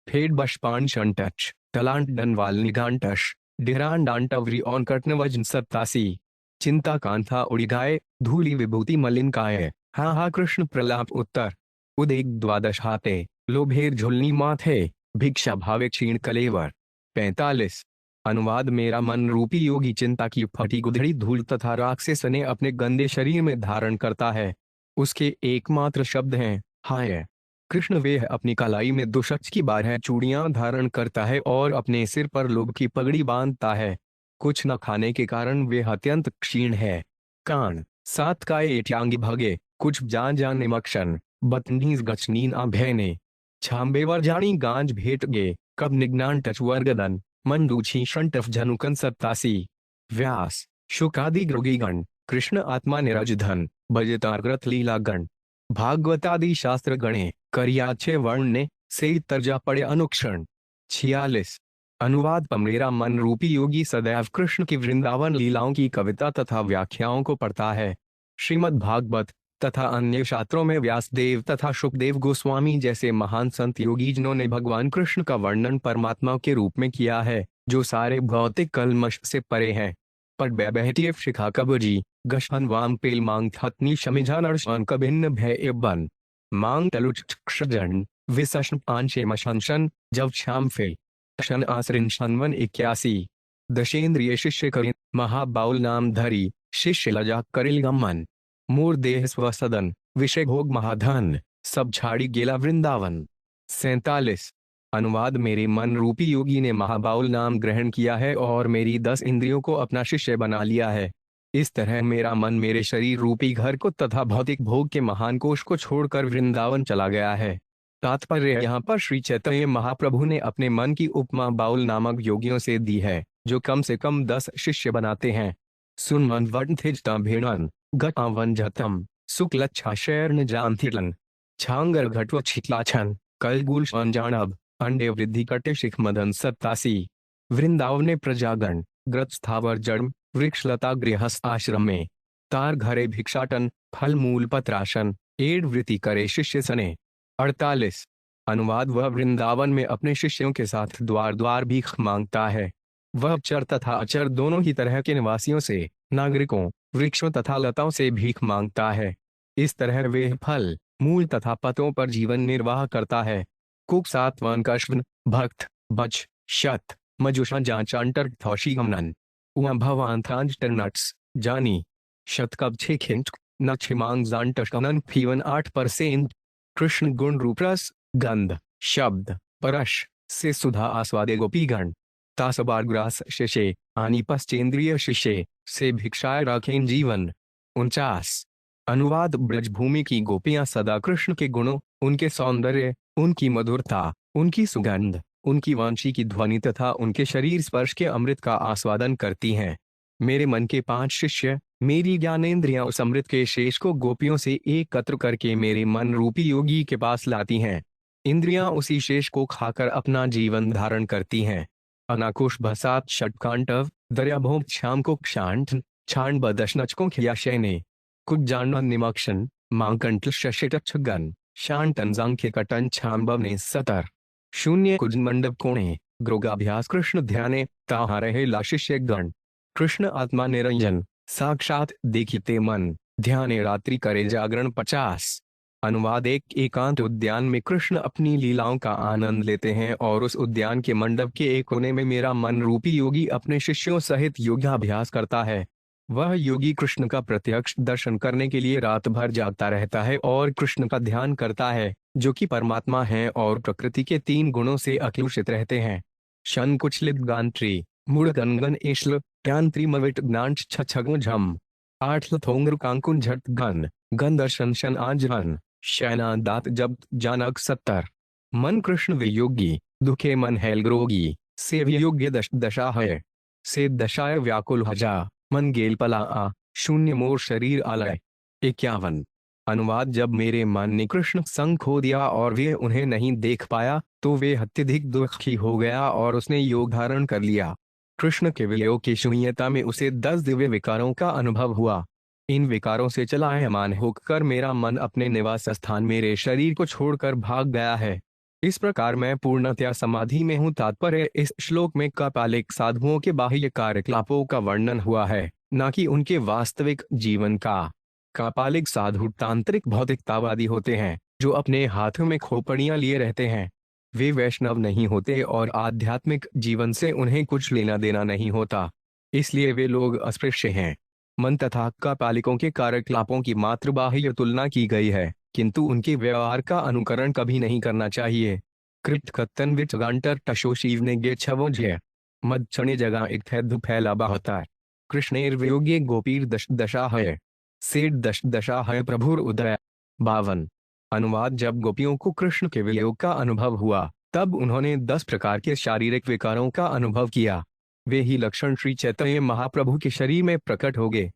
A: फेड बशपान शंटच टलांट डनवाल निगांटश डिरान डांटवरी ऑन कटनवजन 87 चिंता कांथा उड़िगाए धूली विभूति मलिन काय हा कृष्ण प्रलाप उत्तर उदेक द्वादश हाथे लोभेर झुलनी माथे भिक्षा भावे क्षीण कलेवर 45 अनुवाद मेरा मन रूपी योगी चिंता की फटी गुदड़ी धूल तथा राख से सने अपने गंदे शरीर में धारण करता है। उसके एकमात्र शब्द हैं हाय। कृष्ण वे अपनी कलाई में दुशक्ष की 12 चूड़ियां धारण करता है और अपने सिर पर लोभ की पगड़ी बांधता है। कुछ न खाने के कारण वे अत्यंत क्षीण है। कान 7 काय एट्यांगी भगे कुछ जान जान निमक्षण बतनीज गचनीन आभेने छांबेवर जानी गांज भेट गे कब निग्नान टच वर्गदन मंडूछी शंटफ जनुकन 87 व्यास शुकादि ग्रोगीगण कृष्ण आत्मा निरजधन भजताग्रत लीलागण भागवतादि शास्त्र गणे करियाछे वर्ण ने से तर्जा पड़े अनुक्षण 46 अनुवाद मेरा मन रूपी योगी सदैव कृष्ण की वृंदावन लीलाओं की कविता तथा व्याख्याओं को पढ़ता है। श्रीमद् भागवत तथा अन्य शास्त्रों में व्यासदेव तथा शुकदेव गोस्वामी जैसे महान संत योगी जिन्होंने भगवान कृष्ण का वर्णन परमात्मा के रूप में किया है जो सारे भौतिक कलमश से परे हैं। पर बैबहटिय शिखा कबजी गशन वाम पेल मांग थतनी शमिझा नर्शन कभिन्न भय बन मांग तलुच क्षजन विसष्ण आंशेम शंशन जब श्याम फे शन आसरिन शनवन 81। दशेंद्रिय शिष्य करिन महाबाउल नाम धरी शिष्य लजा करिल गमन मूर देह स्वसदन विषय भोग महाधन सब छाड़ी गेला वृंदावन। 47। अनुवाद मेरे मन रूपी योगी ने महाबाउल नाम ग्रहण किया है और मेरी 10 इंद्रियों को अपना शिष्य बना लिया है। इस तरह मेरा मन मेरे शरीर रूपी घर को तथा भौतिक भोग के महान कोश को छोड़कर वृंदावन चला गया है। तात्पर्य यहाँ पर श्री चैतन्य महाप्रभु ने अपने मन की उपमा बाउल नामक योगियों से दी है, जो कम से कम 10 शिष्य बनाते हैं। सुनमन वंथिजता भेड़न गवन जतम शुक्लच्छाशैर्न जानथिलन छांगर घटव छितलाछन कलगुल जानब अंडे वृद्धि कटे शिख मदन 87। वृंदावन प्रजागण ग्रत स्थावर जड़ वृक्षलता गृहस्थ आश्रम में तार घरे भिक्षाटन फल मूल पत्राशन एड वृत्ति करे शिष्य सने। 48। अनुवाद वह वृंदावन में अपने शिष्यों के साथ द्वार द्वार भीख मांगता है। वह चर तथा अचर दोनों ही तरह के निवासियों से, नागरिकों, वृक्षों तथा लताओं से भीख मांगता है। इस तरह वे फल मूल तथा पतों पर जीवन निर्वाह करता है। कुक सातवान कश्वन भक्त बच शत मजुषा जांचांटर थौशी गमनन उआ भवांथांज टर्नट्स जानी शतकब छे खिंच न छिमांग जानटकनन फीवन 8%। कृष्ण गुण रूपरस गंध शब्द परश से सुधा आस्वादे गोपीगण तासबारग्रास शिशे आनी पश्चेंद्रिय शिशे से भिक्षाय रखें जीवन। 49। अनुवाद ब्रजभूमि की गोपियां सदा कृष्ण के गुणों, उनके सौंदर्य, उनकी मधुरता, उनकी सुगंध, उनकी वांछी की ध्वनि तथा उनके शरीर स्पर्श के अमृत का आस्वादन करती हैं। मेरे मन के 5 शिष्य मेरी ज्ञानेंद्रियां उस अमृत के शेष को गोपियों से एकत्र करके मेरे मन रूपी योगी के पास लाती हैं। इंद्रियां उसी शेष को खाकर अपना जीवन धारण करती हैं। अनाकुश भसात षटकांटव दर्याभोम श्याम को क्षांठ छाण बदशनचकों खिया शैने कुछ जानन निमक्षण मांकंट शशिटक्षगन शांतन जांख्य कटन छाम्बव ने 70। शून्य कुज मंडप कोणे ग्रोगाभ्यास कृष्ण ध्याने ताहा रहे लाशिष्य गण कृष्ण आत्मा निरंजन साक्षात देखिते मन ध्याने रात्रि करे जागरण। 50। अनुवाद एक एकांत उद्यान में कृष्ण अपनी लीलाओं का आनंद लेते हैं और उस उद्यान के मंडप के एक कोने में मेरा मन रूपी योगी अपने शिष्यों सहित योगाभ्यास करता है। वह योगी कृष्ण का प्रत्यक्ष दर्शन करने के लिए रात भर जागता रहता है और कृष्ण का ध्यान करता है, जो कि परमात्मा है और प्रकृति के 3 गुणों से अकलुषित रहते हैं। शन कुचलित गांत्री मूढ़ गनगन एश्ल ट्यांत्रिमविट ज्ञान छछगो झम 8 थोंगर कांकुन झट गन गन दर्शन शन आजवन शैना दात जब जानक 70। मन कृष्ण वियोगी दुखे मन हेलग्रोगी से वियोग्य दशा है से दशाय व्याकुल हजा मन गेल पला आ शून्य मोर शरीर आलय। 51। अनुवाद जब मेरे मन ने कृष्ण संग खो दिया और वे उन्हें नहीं देख पाया तो वे अत्यधिक दुखी हो गया और उसने योग धारण कर लिया। कृष्ण के वियोग की शून्यता में उसे 10 दिव्य विकारों का अनुभव हुआ। इन विकारों से चलायमान होकर मेरा मन अपने निवास स्थान मेरे शरीर को छोड़कर भाग गया है। इस प्रकार मैं पूर्णतया समाधि में हूँ। तात्पर्य इस श्लोक में कापालिक साधुओं के बाह्य कार्यकलापों का वर्णन हुआ है, न कि उनके वास्तविक जीवन का। कापालिक साधु तांत्रिक भौतिकतावादी होते हैं, जो अपने हाथों में खोपड़ियां लिए रहते हैं। वे वैष्णव नहीं होते और आध्यात्मिक जीवन से उन्हें कुछ लेना देना नहीं होता, इसलिए वे लोग अस्पृश्य हैं। मन तथा कापालिकों के कार्यकलापों की मात्र बाह्य तुलना की गई है, किंतु उनके व्यवहार का अनुकरण कभी नहीं करना चाहिए। कृत कत्तन विच गांटर टशोशीव ने गे छवो जय मद क्षणे जगह एक फैला होता है। कृष्णेर वियोगे गोपीर दशा है सेठ दशा है प्रभुर उदय। 52। अनुवाद जब गोपियों को कृष्ण के वियोग का अनुभव हुआ तब उन्होंने 10 प्रकार के शारीरिक विकारों का अनुभव किया। वे ही लक्षण श्री चैतन्य महाप्रभु के शरीर में प्रकट हो गए।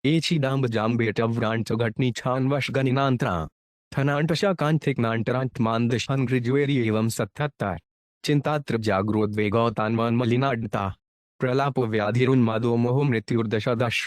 A: एची डांब जाम बेटव्रांट घटनी छान वश गनिनांतरा थनांटशा कांथिक नांटरांत मानदशन ग्रिजुएरी एवं 77। चिंतात्र जागरोद्वेगौतान्वन मलिनाडता प्रलाप व्याधिरुन्मादो मोह मृत्युर्दशादश।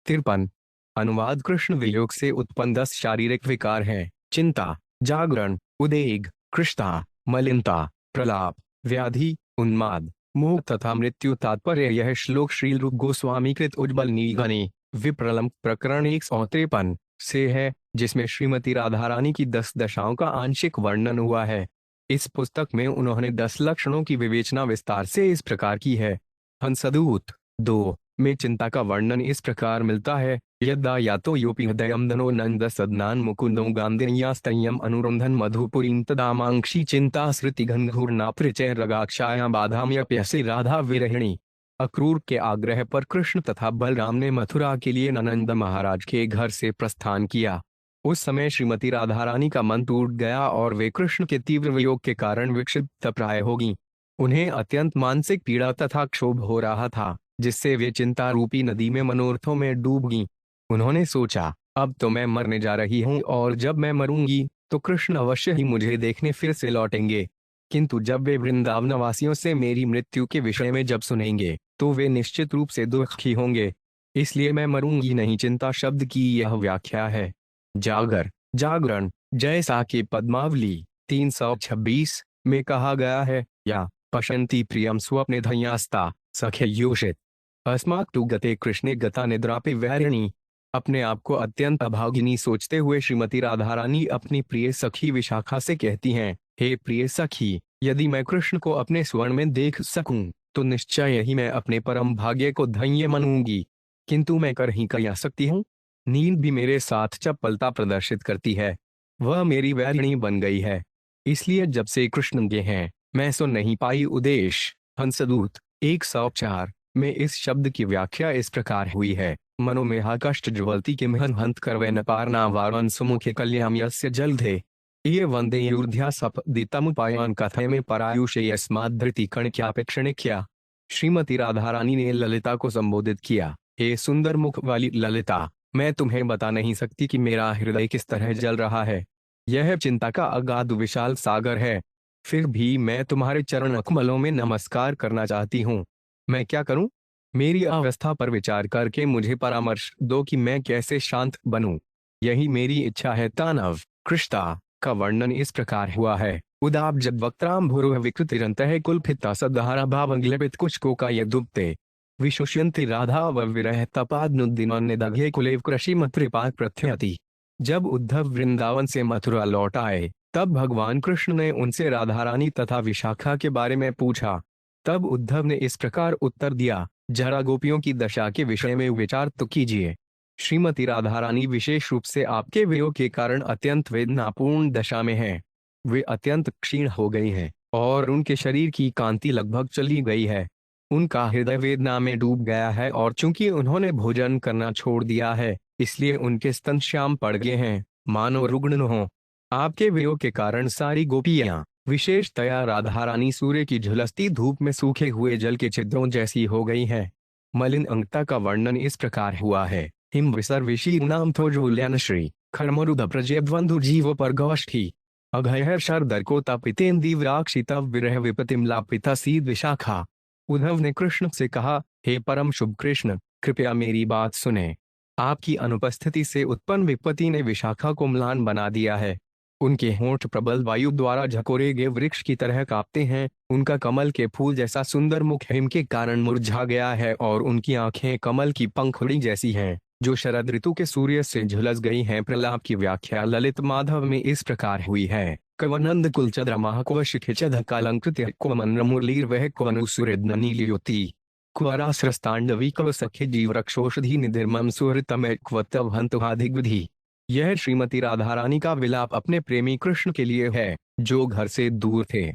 A: 53। अनुवाद कृष्ण वियोग से उत्पन्न 10 शारीरिक विकार हैं: चिंता, जागरण, उद्वेग, कृष्णता, मलिनता, प्रलाप, व्याधि, उन्माद, मोह तथा मृत्यु। तात्पर्य यह श्लोक श्रील रूप गोस्वामी कृत उज्ज्वल नीलगनी विप्रलंब प्रकरण 153 से है, जिसमें श्रीमती राधा रानी की 10 दशाओं का आंशिक वर्णन हुआ है। इस पुस्तक में उन्होंने 10 लक्षणों की विवेचना विस्तार से इस प्रकार की है। हंसदूत 2 में चिंता का वर्णन इस प्रकार मिलता है, यद्दा या तो योपि हृदयम धनो नंद सदनान मुकुंदो गांधिन्यास्तयम अनुरुंधन मधुपुरीं तदामांक्षी चिंता स्मृति घनघूर्णा परिचय रगाक्षाया बाधाम्यप्यसि राधा विरहिणी। अक्रूर के आग्रह पर कृष्ण तथा बलराम ने मथुरा के लिए नंद महाराज के घर से प्रस्थान किया। उस समय श्रीमती राधा रानी का मन टूट गया और वे कृष्ण के तीव्र वियोग के कारण विक्षिप्त प्राय हो गईं। उन्हें अत्यंत मानसिक पीड़ा तथा क्षोभ हो रहा था, जिससे वे चिंता रूपी नदी में मनोरथों में डूब गईं। उन्होंने सोचा, अब तो मैं मरने जा रही हूँ और जब मैं मरूंगी तो कृष्ण अवश्य ही मुझे देखने फिर से लौटेंगे। किंतु जब वे वृंदावन वासियों से मेरी मृत्यु के विषय में जब सुनेंगे तो वे निश्चित रूप से दुखी होंगे, इसलिए मैं मरूंगी नहीं। चिंता शब्द की यह व्याख्या है। जागरण जैसा कि पद्मावली 326 में कहा गया है, या पशंति प्रियम स्वप्ने धन्यास्ता सखे योषित अस्माक तु गते कृष्णे गता निद्रापि वैरिणी। अपने आप को अत्यंत अभागिनी सोचते हुए श्रीमती राधा रानी अपनी प्रिय सखी विशाखा से कहती हैं, हे प्रिय सखी, यदि मैं कृष्ण को अपने स्वर्ण में देख सकूं तो निश्चय ही मैं अपने परम भाग्य को धन्य मनूंगी। किंतु मैं कर ही क्या सकती हूँ? नींद भी मेरे साथ चपलता प्रदर्शित करती है, वह मेरी वैरिणी बन गई है। इसलिए जब से कृष्ण गे हैं मैं सुन नहीं पाई उदेश। हंसदूत 104 में इस शब्द की व्याख्या इस प्रकार हुई है, मनो में हा कष्ट ज्वलती के महन हंत करवे न पारना वारण सुमुखे कल्याम यस्य जलधे ये वंदे यूर्ध्या सप दितमुपायान कथय में परायुषे यस्माद् धृति कण क्या। श्रीमती राधा रानी ने ललिता को संबोधित किया, हे सुंदर मुख वाली ललिता, मैं तुम्हें बता नहीं सकती कि मेरा हृदय किस तरह जल रहा है। यह चिंता का अगाध विशाल सागर है। फिर भी मैं तुम्हारे चरण कमलों में नमस्कार करना चाहती हूँ। मैं क्या करूँ? मेरी अवस्था पर विचार करके मुझे परामर्श दो कि मैं कैसे शांत बनूं। यही मेरी इच्छा है। तानव कृष्णा का वर्णन इस प्रकार हुआ है, उदाब जब वक्त्राम भूरुह विकृतिरंतः कुलफिता सदहारा भावंग्लपित कुचको का यदुप्ते विशुष्यंति राधा व विरह तपादनुद्दिनोन्निदघे कुलेव कृषि मत्रिपाक प्रथयति। जब उद्धव वृंदावन से मथुरा लौट आए तब भगवान कृष्ण ने उनसे राधा रानी तथा विशाखा के बारे में पूछा। तब उद्धव ने इस प्रकार उत्तर दिया, जरा गोपियों की दशा के विषय में विचार तो कीजिए। श्रीमती राधा रानी विशेष रूप से आपके वियोग के कारण अत्यंत वेदनापूर्ण दशा में हैं। वे अत्यंत क्षीण हो गई हैं और उनके शरीर की कांति लगभग चली गई है। उनका हृदय वेदना में डूब गया है और चूंकि उन्होंने भोजन करना छोड़ दिया है इसलिए उनके स्तन श्याम पड़ गए हैं, मानो रुग्ण हो। आपके वियोग के कारण सारी गोपियां, विशेषतया राधा रानी सूर्य की झुलसती धूप में सूखे हुए जल के छिद्रों जैसी हो गई है। मलिन अंगता का वर्णन इस प्रकार हुआ है, हिम विसर्विशीर्णाम थोजोल्यान श्री खरमरुद प्रजेबंधु जीव पर गौष्ठी अघयर शरदर को तपितेन्द्रीव्राक्षि तव विरह विपतिम लापिता सीद विशाखा। उद्धव ने कृष्ण से कहा, हे परम शुभ कृष्ण, कृपया मेरी बात सुने। आपकी अनुपस्थिति से उत्पन्न विपत्ति ने विशाखा को म्लान बना दिया है। उनके होंठ प्रबल वायु द्वारा झकोरे गए वृक्ष की तरह कांपते हैं। उनका कमल के फूल जैसा सुंदर मुख हिम के कारण मुरझा गया है और उनकी आंखें कमल की पंखुड़ी जैसी हैं, जो शरद ऋतु के सूर्य से झुलस गई हैं। प्रलाप की व्याख्या ललित माधव में इस प्रकार हुई है, कवनंद कुलचद्रमा क्व शिखिचध कालंकृत्य क्व मंद्र मुरलीर वह क्वनुसुरिद्न नीलयोति क्वरास्रस्तांडवी क्व सखे जीवरक्षोषधि निधिर्मम सुहृतम क्व तव हंतुहाधिग्विधि। यह श्रीमती राधा रानी का विलाप अपने प्रेमी कृष्ण के लिए है, जो घर से दूर थे।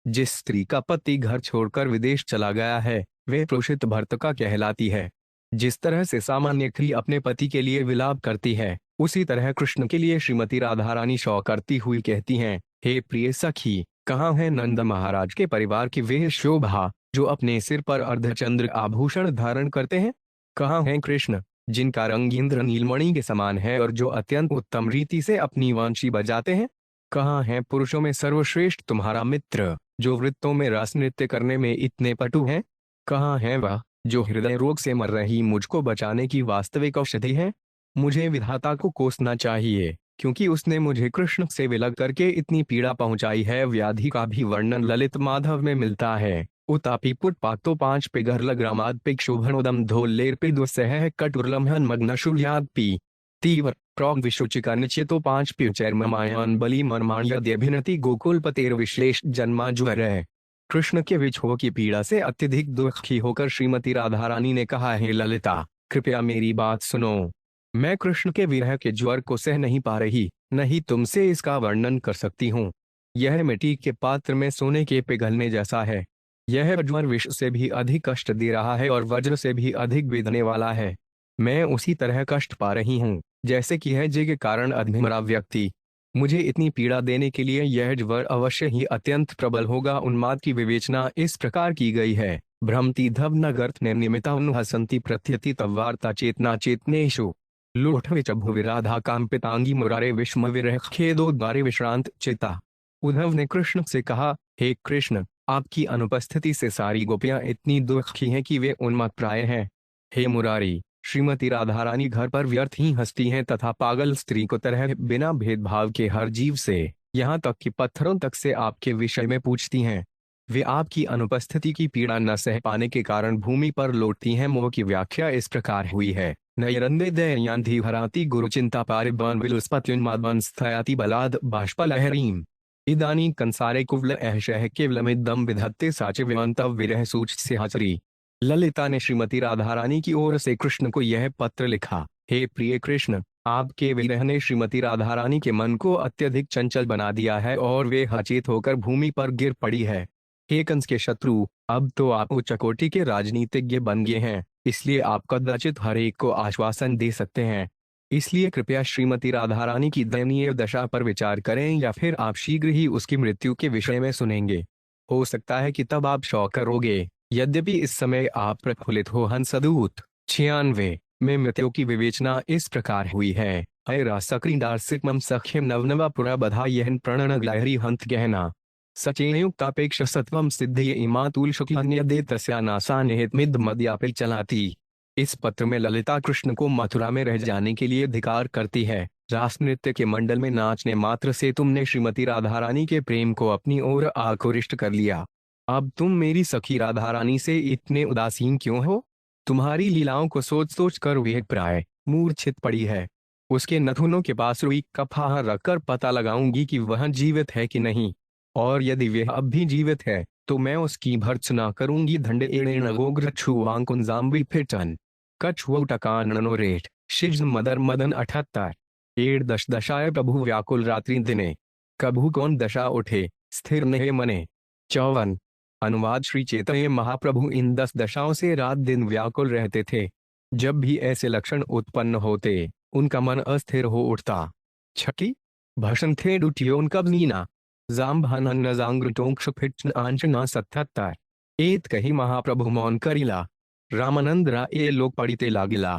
A: जिस स्त्री का पति घर छोड़कर विदेश चला गया है वे प्रोषित भर्तका कहलाती है। जिस तरह से सामान्य स्त्री अपने पति के लिए विलाप करती है, उसी तरह कृष्ण के लिए श्रीमती राधा रानी शोक करती हुई कहती हैं, हे प्रिय सखी, कहाँ है नंद महाराज के परिवार की वे शोभा जो अपने सिर पर अर्धचंद्र आभूषण धारण करते हैं? कहाँ है कृष्ण जिनका रंग इंद्र नीलमणि के समान है और जो अत्यंत उत्तम रीति से अपनी वांशी बजाते हैं? कहाँ है पुरुषों में सर्वश्रेष्ठ तुम्हारा मित्र जो वृत्तों में रस नृत्य करने में इतने पटु हैं? कहाँ है वह जो हृदय रोग से मर रही मुझको बचाने की वास्तविक औषधि है? मुझे विधाता को कोसना चाहिए, क्योंकि उसने मुझे कृष्ण से विलग करके इतनी पीड़ा पहुंचाई है। व्याधि का भी वर्णन ललित माधव में मिलता है, उतापी पुट पातो 5 पिगर्ल ग्रामाद पिक शोभनोदम धोल्लेर पिदुसह कटुर्लम्हन मग्न शुल्याद पी तीव्र प्रॉग विशुचिका निश्चितो 5 प्युचैर्ममायान बलि मर्माण यद्यभिनति गोकुलपतेर विश्लेष जन्माज्वर है। कृष्ण के विछोह की पीड़ा से अत्यधिक दुखी होकर श्रीमती राधा रानी ने कहा, हे ललिता, कृपया मेरी बात सुनो। मैं कृष्ण के विरह के ज्वर को सह नहीं पा रही, नहीं तुमसे इसका वर्णन कर सकती हूँ। यह मिट्टी के पात्र में सोने के पिघलने जैसा है। यह ज्वर विष से भी अधिक कष्ट दे रहा है और वज्र से भी अधिक वेदने वाला है। मैं उसी तरह कष्ट पा रही हूँ जैसे कि है जे के कारण अधमरा व्यक्ति। मुझे इतनी पीड़ा देने के लिए यह ज्वर अवश्य ही अत्यंत प्रबल होगा। उन्माद की विवेचना इस प्रकार की गई है, भ्रमति धव नगर्थ ने निमिता हसंती प्रत्यति तवार्ता चेतना चेतनेशु लूठ विराधा कांपितांगी मुरारे विषम विरह खेदो द्वारे विश्रांत चिता। उद्धव ने कृष्ण से कहा, हे कृष्ण, आपकी अनुपस्थिति से सारी गोपियां इतनी दुखी हैं कि वे उन्मत्त प्राय हैं। हे मुरारी, श्रीमती राधा रानी घर पर व्यर्थ ही हंसती हैं तथा पागल स्त्री को तरह बिना भेदभाव के हर जीव से, यहाँ तक कि पत्थरों तक से आपके विषय में पूछती हैं। वे आपकी अनुपस्थिति की पीड़ा न सह पाने के कारण भूमि पर लौटती हैं। मोह की व्याख्या इस प्रकार हुई है, नयरंदे दयान्धी हराती गुरु चिंता पारिबान विलुस्पत्युन्मादन स्थयाति बलाद बाष्पलहरीम इदानी कंसारे कुवल अहशह केवलमिदम विधत्ते साचे विमंतव विरह सूच सिहाचरी। ललिता ने श्रीमती राधा रानी की ओर से कृष्ण को यह पत्र लिखा, हे प्रिय कृष्ण, आपके विरह ने श्रीमती राधा रानी के मन को अत्यधिक चंचल बना दिया है और वे अचेत होकर भूमि पर गिर पड़ी है। हे कंस के शत्रु, अब तो आप उच्च कोटि के राजनीतिज्ञ बन गए हैं, इसलिए आप कदाचित हर एक को आश्वासन दे सकते हैं। इसलिए कृपया श्रीमती राधा रानी की दयनीय दशा पर विचार करें या फिर आप शीघ्र ही उसकी मृत्यु के विषय में सुनेंगे। हो सकता है कि तब आप शौक करोगे। यद्यपि इस समय आप प्रफुल्लित हो। हंसदूत 96 में मृत्यु की विवेचना इस प्रकार हुई है, ऐरा सक्रीडार सिकमम सख्यम नवनवा पुरा बधा यहन प्रणन ग्लाहरी हंत गहना सचेयुक्तापेक्ष सत्वम सिद्धि इमातुल शुक्लन्य दे तस्या नासा निहित मिद मद्यापिल चलाती। इस पत्र में ललिता कृष्ण को मथुरा में रह जाने के लिए धिक्कार करती है। रास नृत्य के मंडल में नाचने मात्र से तुमने श्रीमती राधा रानी के प्रेम को अपनी ओर आकृष्ट कर लिया। अब तुम मेरी सखी राधा रानी से इतने उदासीन क्यों हो? तुम्हारी लीलाओं को सोच सोच कर वे प्राय मूर्छित पड़ी है। उसके नथुनों के पास रुई का फाहा रखकर पता लगाऊंगी कि वह जीवित है कि नहीं, और यदि वह अब भी जीवित है तो मैं उसकी भर्त्सना करूंगी। धंड एड़े नगोग्र छुवांकुन जाम्बी फिटन कछुओ टकान रेठ शिज मदर मदन 78 एड़ दश दशाए प्रभु व्याकुल रात्रि दिने कभू कौन दशा उठे स्थिर नहे मने। 54 अनुवाद श्री चैतन्य महाप्रभु इन 10 दशाओं से रात दिन व्याकुल रहते थे। जब भी ऐसे लक्षण उत्पन्न होते उनका मन अस्थिर हो उठता। छठी भषण थे डुटियोन कबनीना जाम्भानन जांग्रटोंक्ष फिटन आंचना 77 एत कही महाप्रभु मौन करिला रामानंद राय लोक पढ़िते लागिला।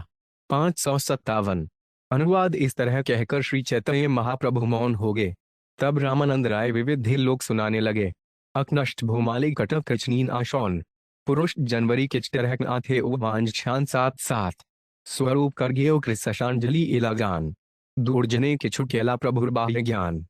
A: 557 अनुवाद इस तरह कहकर श्री चैतन्य महाप्रभु मौन हो गए। तब रामानंद राय विविध लोक सुनाने लगे। अकनष्ट भूमाली कटक कचनीन आशौन पुरुष जनवरी के चरहक थे उवांज छान 77 स्वरूप करगेयो कृषांजलि इलागान दूरजने के छुटेला प्रभुर बाह्य ज्ञान।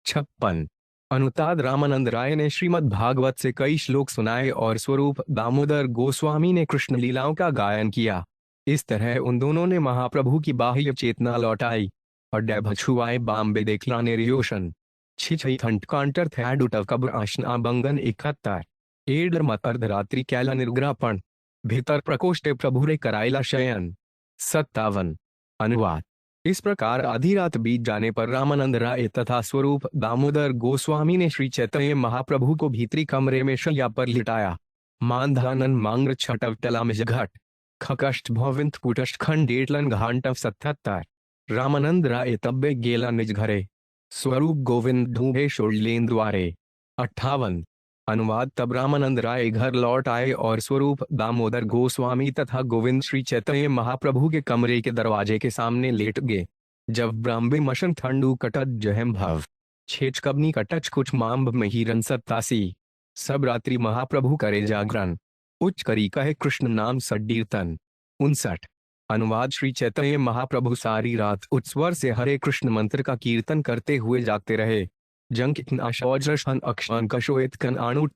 A: 56 अनुताद रामानंद राय ने श्रीमद् भागवत से कई श्लोक सुनाए और स्वरूप दामोदर गोस्वामी ने कृष्ण लीलाओं का गायन किया। इस तरह उन दोनों ने महाप्रभु की बाह्य चेतना लौटाई और डैभछुआए बाम्बे देखला निर्योशन छिछंठ कांटर थैडुटव कब्र आशना बंगन 71 एडर मत अर्धरात्रि कैला निर्ग्रापण भीतर प्रकोष्ठे प्रभु रे कराइला शयन। 57 अनुवाद इस प्रकार आधी रात बीत जाने पर रामानंद राय तथा स्वरूप दामोदर गोस्वामी ने श्री चैतन्य महाप्रभु को भीतरी कमरे में शैया पर लिटाया। मानधानन मांग्र छटव टलामिज घट खकष्ट भविंत पुटष्ट खंडेटलन घांटव 77 रामानंद राय तब्बे गेला निज घरे स्वरूप गोविंद ढूंढे शोलेन द्वारे। 58 अनुवाद तब रामानंद राय घर लौट आए और स्वरूप दामोदर गोस्वामी तथा गोविंद श्री चैतन्य महाप्रभु के कमरे के दरवाजे के सामने लेट गए। जब ब्राह्मे मशन ठंडू कटत जहम भव छेच कबनी कटच कुछ माम्ब महीरन 87 सब रात्रि महाप्रभु करे जागरण उच्च करी कहे कृष्ण नाम सड्डीर्तन। 59 अनुवाद श्री चैतन्य महाप्रभु सारी रात उच्च स्वर से हरे कृष्ण मंत्र का कीर्तन करते हुए जागते रहे। जंक आशौजन अक्षन कशोत कन आणुट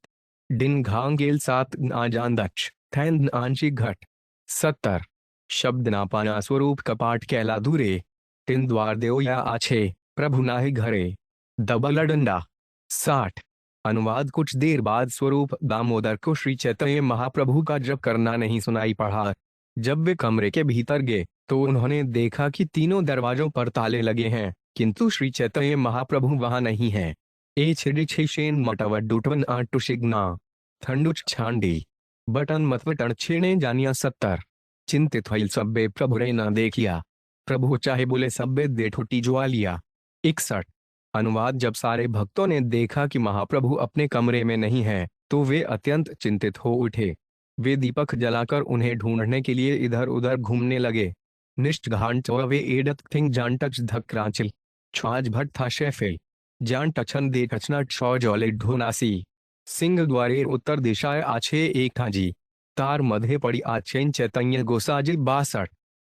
A: डिन घांगेल 7 आजान दक्ष थैन आंशिक घट 70 शब्द नापाना स्वरूप कपाट कैला दूरे टिन द्वार देव या आछे, प्रभु नाहि घरे, दबल डंडा। 60। अनुवाद कुछ देर बाद स्वरूप दामोदर को श्री चैतन्य महाप्रभु का जप करना नहीं सुनाई पड़ा। जब वे कमरे के भीतर गए तो उन्होंने देखा कि तीनों दरवाजों पर ताले लगे हैं, किंतु श्री चैतन्य महाप्रभु वहां नहीं हैं। एन मटवडुटवन आटुशिग्ना थंडुच छांडी बटन मतवटन छेने जानिया 70। चिंतित हुई सब्बे प्रभु रे न देखिया, प्रभु चाहे बोले सब्बे दे ठुटी जुआ लिया। 61। अनुवाद जब सारे भक्तों ने देखा कि महाप्रभु अपने कमरे में नहीं हैं, तो वे अत्यंत चिंतित हो उठे। वे दीपक जलाकर उन्हें ढूंढने के लिए इधर उधर घूमने लगे। निष्ठ घांट वे एडत थिंग जान टच धक्रांचिल छाज भट था शेफे जान टचन दे टचना छौजौले ढोनासी सिंह द्वारे उत्तर दिशाए आछे एक थाजी तार मध्य पड़ी आचैन चैतन्य गोसाजिल 62।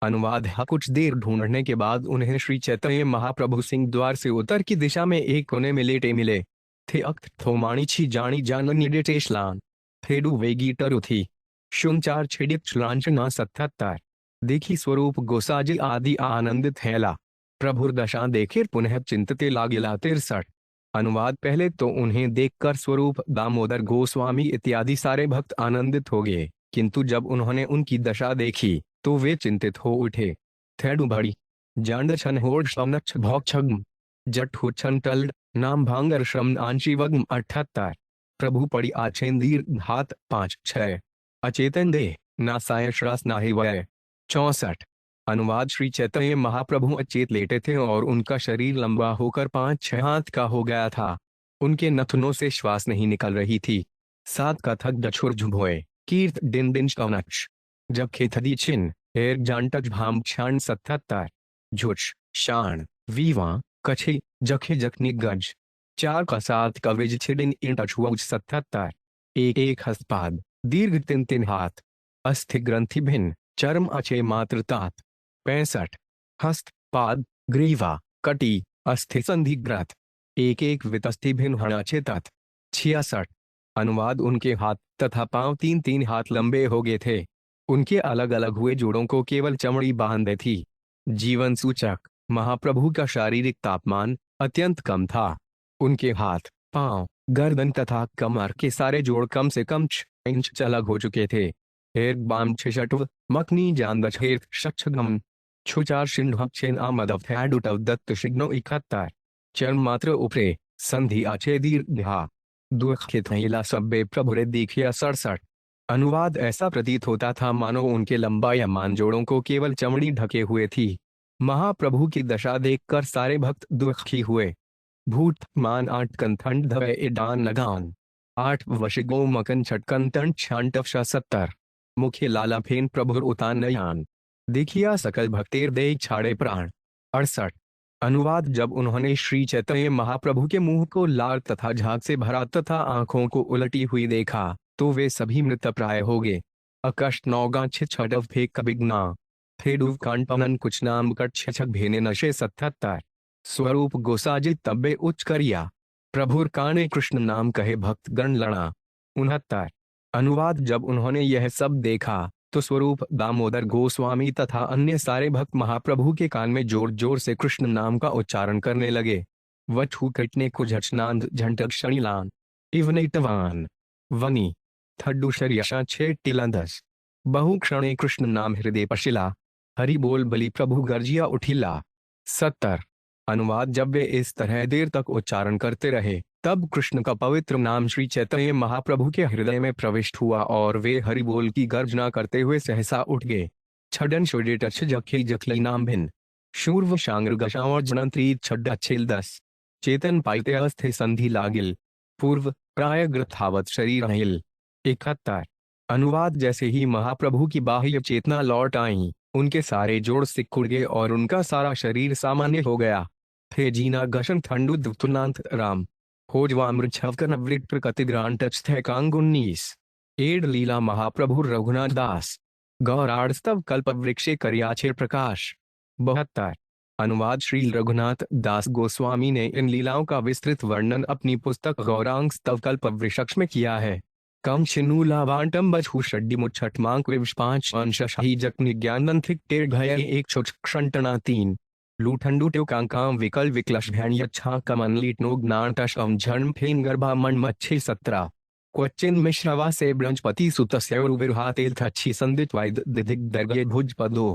A: अनुवाद कुछ देर ढूंढने के बाद उन्हें श्री चैतन्य महाप्रभु सिंह द्वार से उत्तर की दिशा में एक कोने में लेटे मिले थे। अक्त थोमाणी छी जानी जान टेशलान थेडू वेगी टरुथी 04 छिडित चलांचना 77। देखी स्वरूप गोसाजिल आदि आनंदित हैला, प्रभुर दशा देखे पुनः चिंतते लागिला 63। अनुवाद पहले तो उन्हें देखकर स्वरूप दामोदर गोस्वामी इत्यादि सारे भक्त आनंदित हो गए, किंतु जब उन्होंने उनकी दशा देखी तो वे चिंतित हो उठे। थेडू बड़ी जांड छन होड़ शमनक्ष भौक छग्म जट हो छन टल नाम भांगर श्रम आंशी वग्म 78। प्रभु पड़ी आछेंदीर घात 5-6 अचेतन दे नासाय श्रास नाहि वय 64। अनुवाद श्री चैतन्य महाप्रभु अचेत लेटे थे और उनका शरीर लंबा होकर 5-6 हाथ का हो गया था। उनके नथुनों से श्वास नहीं निकल रही थी। 7 कथक दछुर झुभोए कीर्त दिन दिन कवनक्ष जब खेथदी छिन एर जानटक भाम क्षाण 77। झुच शाण वीवा कछे जखे जखनी गज 4 का 7 कविज छिडिन इंटछुआ 77। एक हस्तपाद दीर्घ 3 हाथ अस्थि ग्रंथि भिन्न चर्म अच्छे मात्र तात 65। हस्त पाद ग्रीवा कटी अस्थि संधि ग्रथ एक वितस्थि भिन्न हणाचे तत् 66। अनुवाद उनके हाथ तथा पांव 3 हाथ लंबे हो गए थे। उनके अलग अलग हुए जोड़ों को केवल चमड़ी बांधे थी। जीवन सूचक महाप्रभु का शारीरिक तापमान अत्यंत कम था। उनके हाथ पांव गर्दन तथा कमर के सारे जोड़ कम से कम 6 इंच अलग हो चुके थे। एक बाम छिषटव मकनी जान दछेर शक्षगम छुचार शिंढक्षेन आमदव थैडुटव दत्त शिग्नो 71। चर्म मात्र उपरे संधि आचे दीर्घा दुख खेतला सब्बे प्रभुरे देखिया 67। अनुवाद ऐसा प्रतीत होता था मानो उनके लंबायमान जोड़ों को केवल चमड़ी ढके हुए थी। महाप्रभु की दशा देखकर सारे भक्त दुखी हुए। भूत मान 8 कंथंड धवे एडान नगान 8 वशिगो मकन छटकन तंड छांटवशा 70। मुख्य लाला फेन प्रभुर उतान नयान देखिया सकल भक्तेर दे छाड़े प्राण 68। अनुवाद जब उन्होंने श्री चैतन्य महाप्रभु के मुंह को लाल तथा झाग से भरा तथा आंखों को उलटी हुई देखा तो वे सभी मृतप्राय हो गए। अकष्ट नौगा छडव फेक कबिग्ना फेडुव कांटनन कुछ नाम कट छक भेने नशे 77। स्वरूप गोसाजित तब्बे उच्च करिया प्रभुर काने कृष्ण नाम कहे भक्त गण लड़ा 69। अनुवाद जब उन्होंने यह सब देखा तो स्वरूप दामोदर गोस्वामी तथा अन्य सारे भक्त महाप्रभु के कान में जोर जोर से कृष्ण नाम का उच्चारण करने लगे। वछू कटने को झचनांद झंटक शणिलान इवनेटवान वनी थड्डू शरियशा 6 टिलंदस बहु क्षणे कृष्ण नाम हृदय पशिला हरि बोल बलि प्रभु गर्जिया उठिला 70। अनुवाद जब वे इस तरह देर तक उच्चारण करते रहे तब कृष्ण का पवित्र नाम श्री चैतन्य महाप्रभु के हृदय में प्रविष्ट हुआ और वे हरि बोल की गर्जना करते हुए सहसा उठ गए। छडन शोडे टच जखे जखलई नाम भिन्न शूर्व शांग्र गशावर जनंत्री छड्डा 10। चेतन पाइते अस्थे संधि लागिल पूर्व प्राय ग्रथावत शरीर हिल 71। अनुवाद जैसे ही महाप्रभु की बाह्य चेतना लौट आई उनके सारे जोड़ सिकुड़ गए और उनका सारा शरीर सामान्य हो गया। थे जीना गशन ठंडु दुतुनांत राम होजवामृछवकन वृट प्रकतिग्रांट थे कांग 19। एड लीला महाप्रभु रघुनाथ दास गौराड़स्तव कल्प वृक्षे करियाछे प्रकाश 72। अनुवाद श्री रघुनाथ दास गोस्वामी ने इन लीलाओं का विस्तृत वर्णन अपनी पुस्तक गौरांग स्तव कल्प वृक्षक्ष में किया है। कम शिनूलावांटम बछू षड्डी मुच्छठमांक विश 5 अंश शाही जक निज्ञानंथिक टेढ़ भय 1 क्षंटना 3 लूठंडुट्यो कांकाम विकल विक्लश भैन यच्छा कमनलीट नो ज्ञानटशम झर्म फेन गर्भा मन मच्छे 17 क्वचिन मिश्रवा से ब्रंजपति सुतस्यरुविर्हातेल थच्छी संदित वाइद दिधिक दर्गे भुज पदो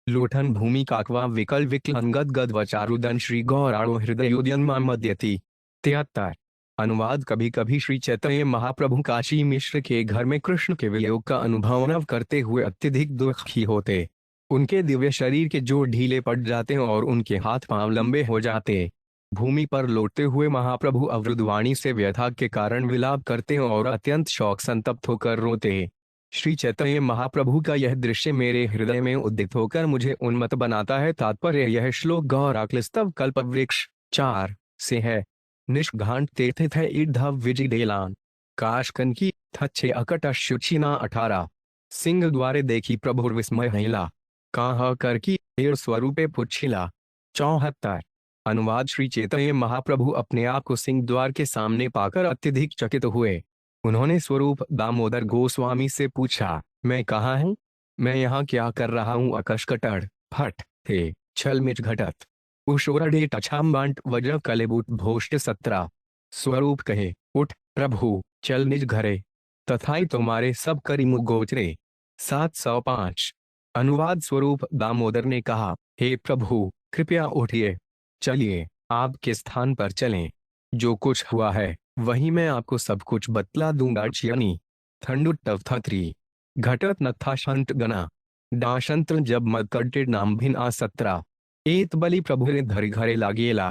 A: लोठन भूमि काकवा विकल विकल अंगद गद वचारुदन श्री गौराणो हृदयोदयन मध्यति 73 अनुवाद कभी कभी श्री चैतन्य महाप्रभु काशी मिश्र के घर में कृष्ण के वियोग का अनुभव करते हुए अत्यधिक दुखी होते। उनके दिव्य शरीर के जोड़ ढीले पड़ जाते और उनके हाथ पांव लंबे हो जाते। भूमि पर लौटते हुए महाप्रभु अवरुद्धवाणी से व्यथा के कारण विलाप करते और अत्यंत शोक संतप्त होकर रोते। श्री चैतन्य महाप्रभु का यह दृश्य मेरे हृदय में उद्दित होकर मुझे उन्मत्त बनाता है। तात्पर्य यह श्लोक गौराक्लिस्तव कल्प वृक्ष 4 से है। निष्घांट तीर्थ है ईर्धव विजिडेलान काशकन की थच्छे अकट शुचिना 18 सिंह द्वारे देखी प्रभुर विस्मय हिला काह कर की एड़ स्वरूपे पुच्छिला 74 अनुवाद श्री चैतन्य महाप्रभु अपने आप को सिंह द्वार के सामने पाकर अत्यधिक चकित हुए। उन्होंने स्वरूप दामोदर गोस्वामी से पूछा, मैं कहाँ हूँ, मैं यहाँ क्या कर रहा हूँ। अकशकटड़ फट थे छल मिच घटत उषोरडे टछाम्बांट वज्र कलेबूट भोष्ट 17 स्वरूप कहे, उठ प्रभु चल निज घरे तथाई तुम्हारे सब करी मुख गोचरे 705 अनुवाद स्वरूप दामोदर ने कहा, हे प्रभु कृपया उठिए, चलिए आपके स्थान पर चलें। जो कुछ हुआ है वही मैं आपको सब कुछ बतला दूंगा। चियनी थंडुट्टवथत्री घटत नथा शंत गना डाशंत्र जब मदकटे नाम भिन आ 17 एत बलि प्रभु ने धरि घरे लागेला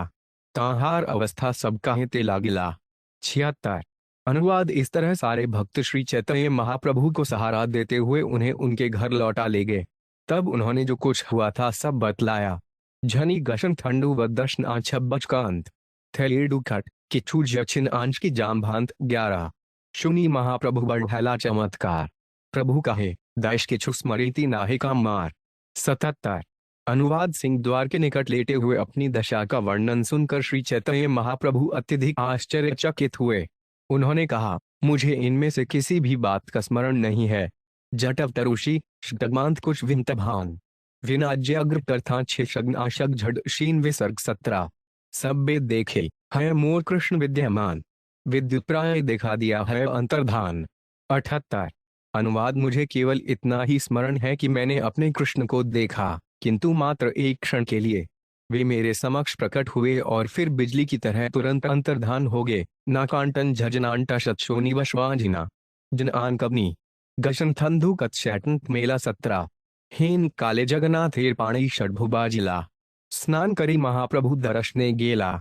A: ताहार अवस्था सब काहेते लागेला 76 अनुवाद इस तरह सारे भक्त श्री चैतन्य महाप्रभु को सहारा देते हुए उन्हें उनके घर लौटा ले गए। तब उन्होंने जो कुछ हुआ था सब बतलाया। झनी गशन ठंडू व दर्शन आंछ बचकांत थेलीडू खट किचू जचिन आंच की जाम भांत 11 शुनि महाप्रभु बढ़ैला चमत्कार प्रभु कहे दैश के छु स्मृति नाहिका मार 77 अनुवाद सिंह द्वार के निकट लेटे हुए अपनी दशा का वर्णन सुनकर श्री चैतन्य महाप्रभु अत्यधिक आश्चर्यचकित हुए। उन्होंने कहा, मुझे इनमें से किसी भी बात का स्मरण नहीं है। जटव तरुषि ष्टमांत कुछ विंतभान विनाज्य अग्र तथा छिशग्नाशक झड शीन विसर्ग 17 सब वेद देखे है मोर कृष्ण विद्यमान विद्युत प्राय दिखा दिया है अंतर्धान 78 अनुवाद मुझे केवल इतना ही स्मरण है कि मैंने अपने कृष्ण को देखा, किंतु मात्र एक क्षण के लिए। वे मेरे समक्ष प्रकट हुए और फिर बिजली की तरह तुरंत अंतर्धान हो गए। नाकांटन झजनांटा शतशोनी वश्वाजिना जन आन कबनी गशन थंधु कत्शैटन मेला 17 हेन काले जगन्नाथ हेर पाणी षडभुबा जिला स्नान करी महाप्रभु दर्शने गेला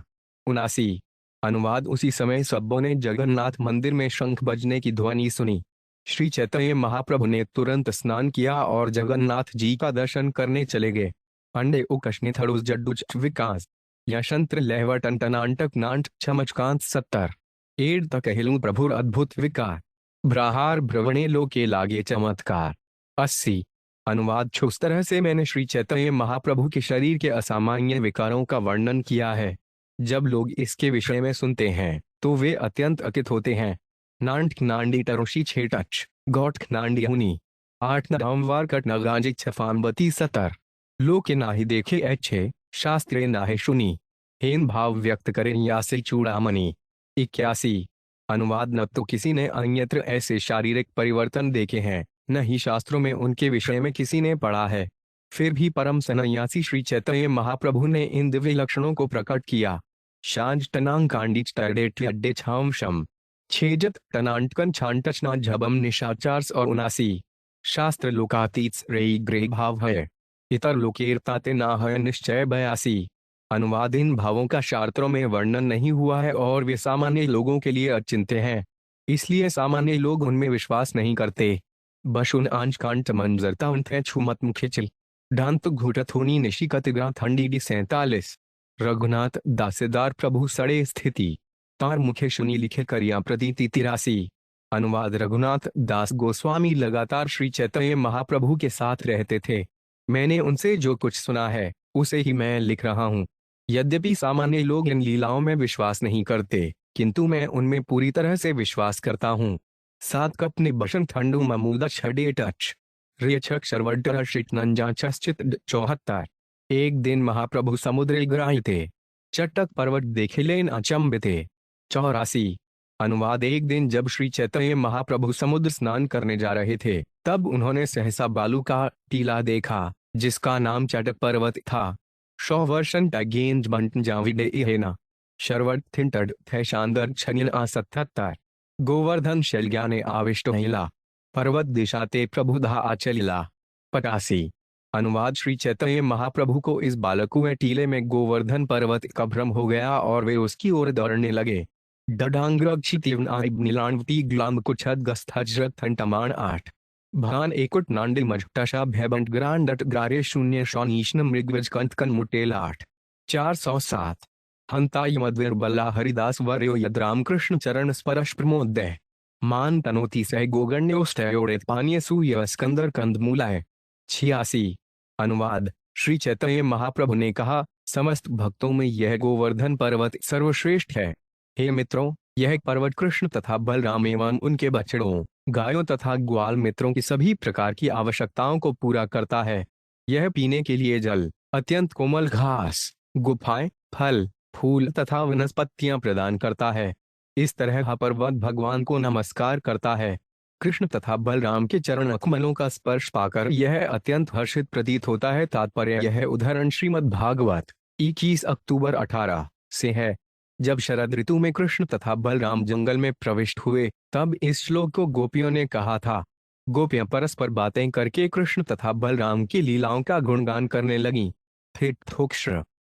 A: 79 अनुवाद उसी समय सबों ने जगन्नाथ मंदिर में शंख बजने की ध्वनि सुनी। श्री चैतन्य महाप्रभु ने तुरंत स्नान किया और जगन्नाथ जी का दर्शन करने चले गए। अंडे उकशने थड़ुस जड्डुच विकास यशंत्र लहवटन टनांटक नांट छमचकांत 70 एड तक हिलू प्रभुर अद्भुत विकार ब्राहार भ्रवणे लोके लागे चमत्कार 80 अनुवाद छुस तरह से मैंने श्री चैतन्य महाप्रभु के शरीर के असामान्य विकारों का वर्णन किया है। जब लोग इसके विषय में सुनते हैं तो वे अत्यंत अकित होते हैं। नांट नांडी टरुषि छेटच गौट नांडी हुनी 8 नवंवार कट नगाजिक छफानबती 70 लोके नाहि देखे अच्छे शास्त्रे नाहे सुनी हेन भाव व्यक्त करें यासे चूड़ामणि 81 अनुवाद न तो किसी ने अन्यत्र ऐसे शारीरिक परिवर्तन देखे हैं, न ही शास्त्रों में उनके विषय में किसी ने पढ़ा है। फिर भी परम सन्यासी श्री चैतन्य महाप्रभु ने इन दिव्य लक्षणों को प्रकट किया। शांज टनांग कांडी अड्डे छाम शम छेजत टनांटकन छांटचना झबम निशाचार्स और 79 शास्त्र लोकातीत रेई ग्रे भाव है इतर लोकेरताते ना है निश्चय 82 अनुवाद इन भावों का शास्त्रों में वर्णन नहीं हुआ है और वे सामान्य लोगों के लिए अचिंत्य हैं, इसलिए सामान्य लोग उनमें विश्वास नहीं करते। बशुन आंच कांट मंजरता उनथे छुमत मुखे चिल डांत घुटत होनी निशिकतिग्रा ठंडी डी 47 रघुनाथ दासेदार प्रभु सड़े स्थिति तार मुखे सुनी लिखे करिया प्रतीति 83 अनुवाद रघुनाथ दास गोस्वामी लगातार श्री चैतन्य महाप्रभु के साथ रहते थे। मैंने उनसे जो कुछ सुना है उसे ही मैं लिख रहा हूँ। यद्यपि सामान्य लोग इन लीलाओं में विश्वास नहीं करते, किंतु मैं उनमें पूरी तरह से विश्वास करता हूँ। 7 कप ने बशन ठंडू ममूदा छडे टच रेछक शर्वटर शिट नंजा छश्चित 74 एक दिन महाप्रभु समुद्र ग्राही थे, चट्टक पर्वत देखे लेन अचंभिते। 84। अनुवाद एक दिन जब श्री चैतन्य महाप्रभु समुद्र स्नान करने जा रहे थे, तब उन्होंने सहसा बालू का टीला देखा, जिसका नाम चट्टक पर्वत था। 100 वर्षन टगेंज बंट जाविडे इहेना शर्वट थिंटड थे शानदर छनिन आ 77। गोवर्धन शैलज्ञाने आविष्ट महिला पर्वत दिशाते प्रभुधा आचलिला। 85। अनुवाद श्री चैतन्य महाप्रभु को इस बालकुएं टीले में गोवर्धन पर्वत का भ्रम हो गया और वे उसकी ओर दौड़ने लगे। डडांग्रक्षितिवनाइबनिलान्वती ग्लाम कुछद गस्थजरथंटमान 8। भान एकुट नांडे मजटशा भैबंट ग्रांडट ग्रारे शून्य शौनीष्ण मृगवज कंतकन मुटेल 8। 407। हंताई मद्वीर बल्ला हरिदास वर्यो यद रामकृष्ण चरण स्पर्श प्रमोदय मान तनोती सह गोगण्योष्टयोड़ित पानीय सूय स्कंदर कंदमूलाय। 86। अनुवाद श्री चैतन्य महाप्रभु ने कहा, समस्त भक्तों में यह गोवर्धन पर्वत सर्वश्रेष्ठ है। हे मित्रों, यह पर्वत कृष्ण तथा बलराम एवं उनके बछड़ों, गायों तथा ग्वाल मित्रों की सभी प्रकार की आवश्यकताओं को पूरा करता है। यह पीने के लिए जल, अत्यंत कोमल घास, गुफाएं, फल, फूल तथा वनस्पतियां प्रदान करता है। इस तरह पर्वत भगवान को नमस्कार करता है। कृष्ण तथा बलराम के चरण कमलों का स्पर्श पाकर यह अत्यंत हर्षित प्रतीत होता है। तात्पर्य यह उदाहरण श्रीमद् भागवत 21 अक्टूबर 18 से है। जब शरद ऋतु में कृष्ण तथा बलराम जंगल में प्रविष्ट हुए, तब इस श्लोक को गोपियों ने कहा था। गोपियां परस्पर बातें करके कृष्ण तथा बलराम की लीलाओं का गुणगान करने लगीं।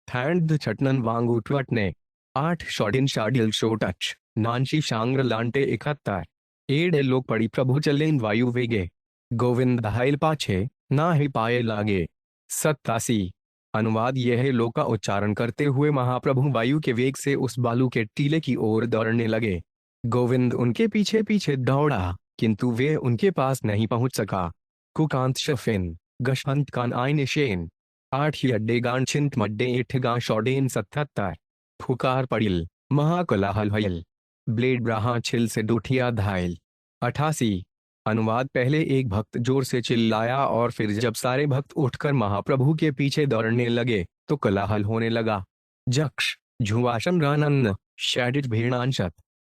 A: थैंड छटनन वांगूटवट ने 8 शॉडिन शाडिल शोटच नानशी शांग्र लांटे 71। एडे लोग पड़ी प्रभु चलेन वायु वेगे गोविंद हाइल पाछे ना ही पाए लागे। 87। अनुवाद यह लोक का उच्चारण करते हुए महाप्रभु वायु के वेग से उस बालू के टीले की ओर दौड़ने लगे। गोविंद उनके पीछे पीछे दौड़ा, किंतु वे उनके पास नहीं पहुंच सका। कुकांत शफिन गशंत कान आयनिशेन 8 अड्डेगान छिंत मड्डे 8 शौडेन 77। फुकार पड़िल महाकलाहल भयल ब्लेड ब्राहा छिल से डूठिया धायल। 88। अनुवाद पहले एक भक्त जोर से चिल्लाया और फिर जब सारे भक्त उठकर महाप्रभु के पीछे दौड़ने लगे तो कोलाहल होने लगा। जक्ष झुवाशन रानन्न शैडिट भीड़ांशत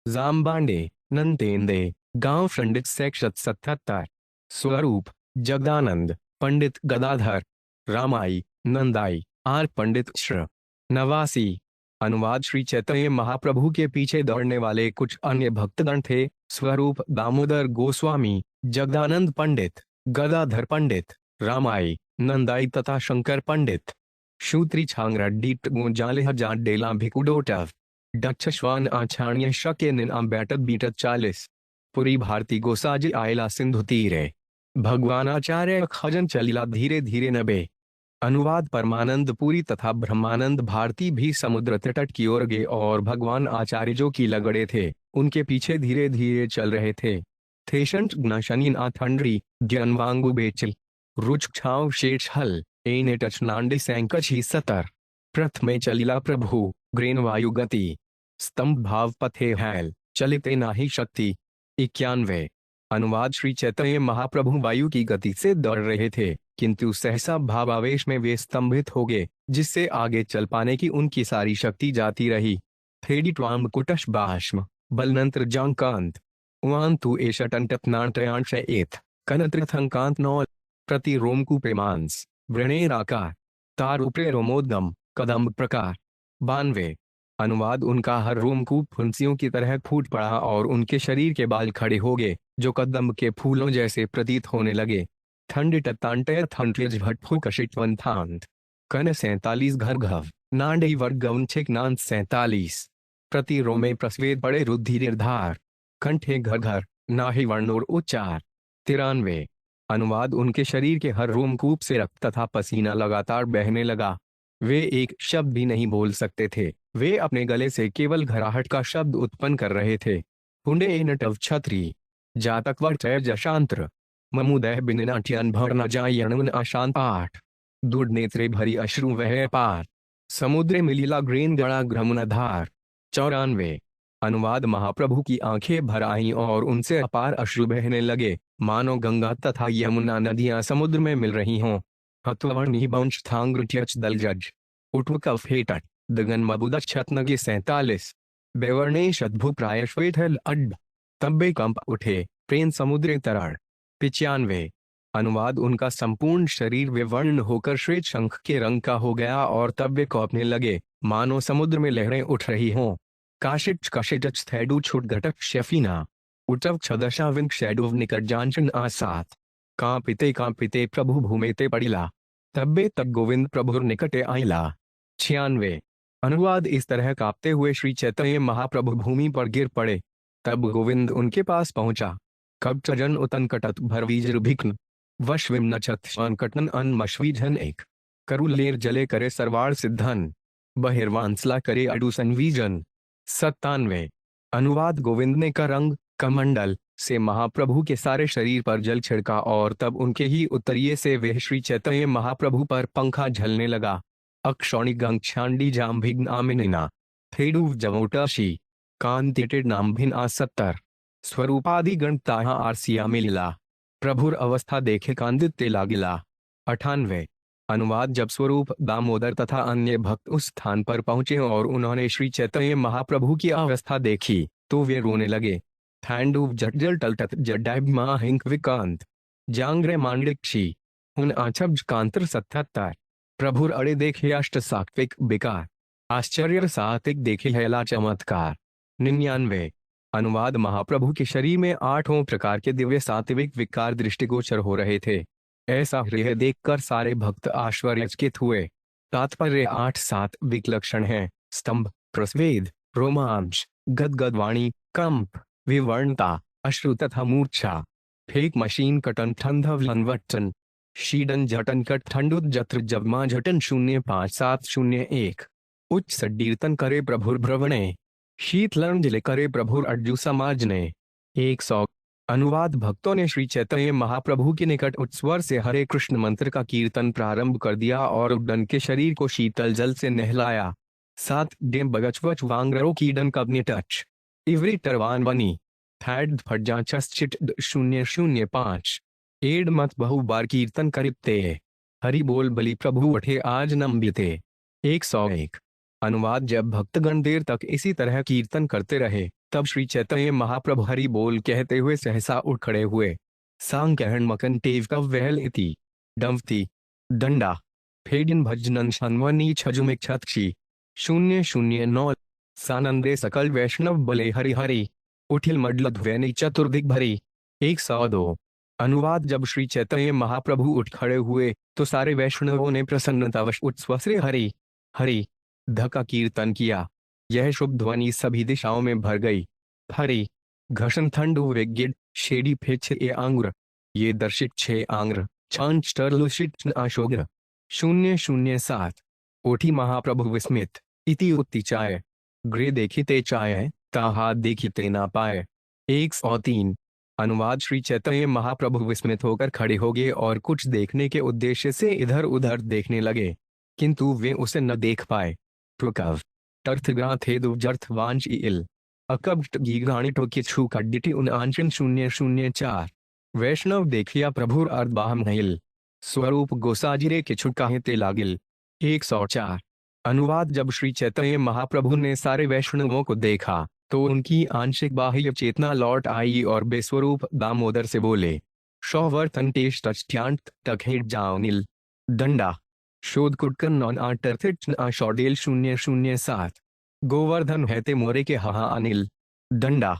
A: जामबांडे नंतेंदे गांव पंडित सेक्षत 77। स्वरूप जगदानंद पंडित गदाधर रामाई नंदाई आर पंडित श्र 89। अनुवाद श्री चैतन्य महाप्रभु के पीछे दौड़ने वाले कुछ अन्य भक्तगण थे। स्वरूप दामोदर गोस्वामी, जगदानंद पंडित, गदाधर पंडित, रामाई नंदाई तथा शंकर पंडित। शूत्री छांगरा डीट गुंजाले हजार डेला भिकुडोटव डच्छश्वान आछाण्य शके निन बैठत बीटत 40। पुरी भारती गोसाजी आयला सिंधु तीरे भगवानाचार्य खजन चलीला धीरे धीरे नबे। अनुवाद परमानंद पुरी तथा ब्रह्मानंद भारती भी समुद्र तट की ओर गए और भगवान आचार्य जो की लगड़े थे उनके पीछे धीरे धीरे चल रहे थे। थेशंट ग्नशनीन आथंड्री ज्ञानवांगु बेचिल रुच छाव शेष हल एने टचनांडे सैंकची 70। प्रथमे चलिला प्रभु ग्रेन वायु गति स्तंभ भाव पथे हैल चलिते नाही शक्ति। 91। अनुवाद श्री चैतन्य महाप्रभु वायु की गति से दौड़ रहे थे, किंतु सहसा भावावेश में वे स्तंभित हो गए, जिससे आगे चल पाने की उनकी सारी शक्ति जाती रही। थेडी ट्वाम कुटश बाष्म बलनंत्र जांकांत उवांतु एशटंटपनांटयांश एथ कनत्रथंकांत नौल प्रति रोमकु प्रेमांस व्रणेराकार तार उपरे रोमोदगम कदम प्रकार। 92। अनुवाद उनका हर रोमकूप फुंसियों की तरह फूट पड़ा और उनके शरीर के बाल खड़े हो गए, जो कदम के फूलों जैसे प्रतीत होने लगे। ठंड टतांटय थंट्रिज भटफू कशिटवंथांत कन 47 घर घव नांडई वर्ग गौनछेक नांत 47। प्रति रोमे प्रस्वेद पड़े रुद्धि निर्धार कंठे घर घर नाहि वर्णोर उच्चार। 93। अनुवाद उनके शरीर के हर रोमकूप से रक्त तथा पसीना लगातार बहने लगा। वे एक शब्द भी नहीं बोल सकते थे, वे अपने गले से केवल घराहट का शब्द उत्पन्न कर रहे थे। हुंडे नटव छत्री जातक वर्चय जशांत्र ममुदय बिननाट्यन भर न जायण अशांत 8। दूर नेत्रे भरी अश्रु वह पार समुद्र मिलीला ग्रेन गड़ा ग्रमुनधार। 94। अनुवाद महाप्रभु की आंखें भर आईं और उनसे अपार अश्रु बहने लगे, मानो गंगा तथा यमुना नदियां समुद्र में मिल रही हों। हत्वर्णी वंश थांग्रट्यच दलजज उठवकफ हेटट दगन मबुद छतनगे 47 बेवर्णेश अद्भुत प्रायश्वेथल अड्ड तब्बे कंप उठे प्रेम समुद्र तराड़ 95 अनुवाद उनका संपूर्ण शरीर विवर्ण होकर श्वेत शंख के रंग का हो गया और तब वे कौपने लगे मानो समुद्र में लहरें उठ रही हों। काशिच कशिटच थैडू छुट घटक शेफीना उटव छदशा विंक शैडुव निकट जानचन आसात कांपिते प्रभु भूमेते पड़िला तब्बे तब गोविंद प्रभुर निकटे आइला। 96 अनुवाद इस तरह कांपते हुए श्री चैतन्य महाप्रभु भूमि पर गिर पड़े तब गोविंद उनके पास पहुंचा। कब चजन उतन कटत भरवीजर भिक्न वशविम नचत कटन अन मशवीजन एक करुलेर जले करे सरवाड़ सिद्धन बहिर्वांसला करे अडू संवीजन। 97 अनुवाद गोविंद ने का रंग कमंडल से महाप्रभु के सारे शरीर पर जल छिड़का और तब उनके ही उत्तरीय से वह श्री चैतन्य महाप्रभु पर पंखा झलने लगा। अक्षौणी गंग छांडी जाम भिग्न आमिना थेडू जमोटाशी कांतिटेड नाम भिन आ 70 स्वरूपादि गणता आरसिया मिला प्रभुर अवस्था देखे कांदित ते लागिला। 98 अनुवाद जब स्वरूप दामोदर तथा अन्य भक्त उस स्थान पर पहुंचे और उन्होंने श्री चैतन्य महाप्रभु की अवस्था देखी तो वे रोने लगे। थैंडूव जटजल टलटत जड्डाइमा हिंक विकांत जांग्रे मांडिक्षी उन आछब कांतर 77 प्रभुर अड़े देखे अष्ट सात्विक बिकार आश्चर्य सात्विक देखे हेला चमत्कार। 99 अनुवाद महाप्रभु के शरीर में 8 प्रकार के दिव्य सात्विक विकार दृष्टिगोचर हो रहे थे। ऐसा हृदय देखकर सारे भक्त आश्चर्यचकित हुए। तात्पर्य 8 सात्विक लक्षण हैं स्तंभ प्रस्वेद रोमांच गदगदवाणी कंप विवर्णता अश्रु तथा मूर्छा फेक मशीन कटन ठंधव लनवटन शीडन जटन कट ठंडुत जत्र जबमा झटन 05701 उच्च सड्डीर्तन करे प्रभुर भ्रवणे शीतलन जिले करे प्रभुर अड्जू समाज ने। 100 अनुवाद भक्तों ने श्री चैतन्य महाप्रभु के निकट उच्च स्वर से हरे कृष्ण मंत्र का कीर्तन प्रारंभ कर दिया और उड्डन के शरीर को शीतल जल से नहलाया। 7 डेम बगचवच वांगरो कीडन कबने टच इवरी टरवान बनी थैड फटजाचस्चिट 005 एड मत बहु बार कीर्तन करिप्ते हरि बोल बलि प्रभु उठे आज नम्बिते। 101 अनुवाद जब भक्तगण देर तक इसी तरह कीर्तन करते रहे तब श्री चैतन्य महाप्रभु हरि बोल कहते हुए सहसा उठ खड़े हुए। सांग कहन मकन टेव कव वहल इति डंवती दंडा फेडिन भजनन शन्वनी छजुमिक छतक्षी 009 सानंदे सकल वैष्णव बले हरि हरि उठिल मडलध्वनि चतुर्दिक भरी। 102 अनुवाद जब श्री चैतन्य महाप्रभु उठ खड़े हुए तो सारे वैष्णवों ने प्रसन्नतावश उच्चस्वर से हरि हरि ध का कीर्तन किया। यह शुभ ध्वनि सभी दिशाओं में भर गई। हरि घर्षण ठंडु वेगिड शेडी फेच ए आंग्र ये दर्शित 6 आंग्र चांच टर्लुशिट आशोग्र 007 ओठी महाप्रभु विस्मित इति उत्ति चाय ग्रे देखिते चाय ताहा देखिते ना पाए। 103 अनुवाद श्री चैतन्य महाप्रभु विस्मित होकर खड़े हो गए और कुछ देखने के उद्देश्य से इधर उधर देखने लगे किंतु वे उसे न देख पाए। टुकव तर्थग्राथेदु जर्थवांच इल अकब्ट गीगाणिटो की छू कड्डिटी उन आंचन 004 वैष्णव देखिया प्रभुर अर्धबाहम नहिल स्वरूप गोसाजिरे के छुटकाहिते लागिल। 104 अनुवाद जब श्री चैतन्य महाप्रभु ने सारे वैष्णवों को देखा तो उनकी आंशिक बाह्य चेतना लौट आई और बेस्वरूप दामोदर से बोले शौवर्तन टेश टचट्यांत टकहेट जाओनिल दंडा शोध कुटकन नॉन आटर्थिट शौडेल 007 गोवर्धन हैते मोरे के हा अनिल दंडा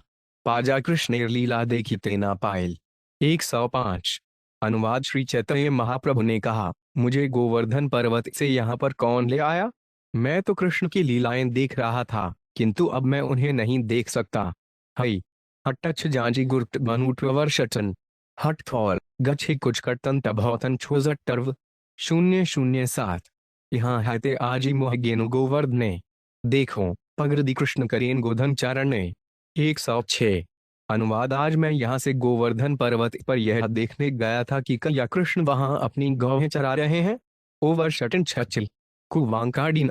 A: पाजा कृष्णेर लीला देखिते ना पायल। 105 अनुवाद श्री चैतन्य महाप्रभु ने कहा मुझे गोवर्धन पर्वत से यहाँ पर कौन ले आया? मैं तो कृष्ण की लीलाएं देख रहा था किंतु अब मैं उन्हें नहीं देख सकता। हई हट्टच जांजी गुर्त बनुटवर्षटन हट थौल गच्छे कुछ कटन तभौतन छोजट टर्व 007 यहाँ हैते आजी मोहगेनु गोवर्ध ने देखो पगरदी कृष्ण करेन गोधन चारण ने। 106 अनुवाद आज मैं यहाँ से गोवर्धन पर्वत पर यह देखने गया था कि क्या कृष्ण वहां अपनी गौएं चरा रहे हैं। ओवर शटन छचिल कुवांकाडीन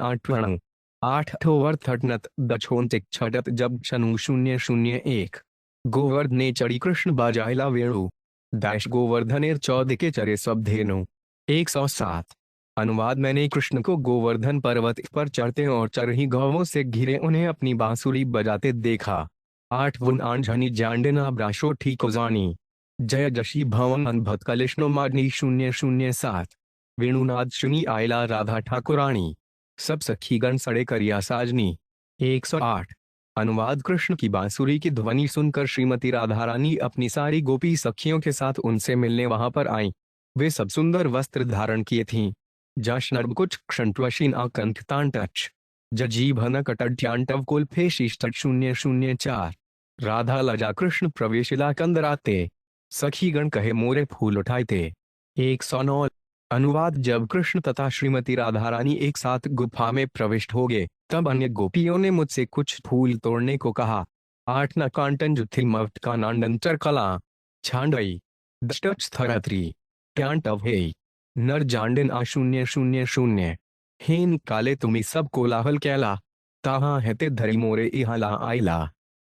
A: 8 ओवर थटनत दछोंतिक छटत जब छनु 001 गोवर्ध ने चढ़ी कृष्ण बाजाइला वेणु दाश गोवर्धनेर 14 के चरे सब धेनु 107। अनुवाद मैंने कृष्ण को गोवर्धन पर्वत पर चढ़ते और चरही गौवों से घिरे उन्हें अपनी बांसुरी बजाते देखा। 8 वन आंझनी जांडना ब्राशो ठीकोजानी जय जशी भवन अनभत कलिष्णो माग्नि 007। वेणुनाद सुनी आयला राधा ठाकुराणी सब सखीगण सड़े करिया साजनी। 108। अनुवाद कृष्ण की बांसुरी की ध्वनि सुनकर श्रीमती राधा रानी अपनी सारी गोपी सखियों के साथ उनसे मिलने वहां पर आईं। वे सब सुंदर वस्त्र धारण किए थीं। जश्नर्ब कुछ क्षंत्वशीन आकंठतान टच जजीभन कटड्यांटव कुल्फे शिष्ट 004। राधा लजा कृष्ण प्रवेशिला कंदराते सखीगण कहे मोरे फूल उठाए। 109। अनुवाद जब कृष्ण तथा श्रीमती राधा रानी एक साथ गुफा में प्रविष्ट हो गए तब अन्य गोपियों ने मुझसे कुछ फूल तोड़ने को कहा। 8 न कांटन जुथिल मफ्ट का नांडंतर कला छांडई दष्टच थरत्री ट्यांटव हे नर जांडन आ 000। हेन काले तुम्ही सब कोलाहल कैला ताहा हेते धरी मोरे इहाला आइला।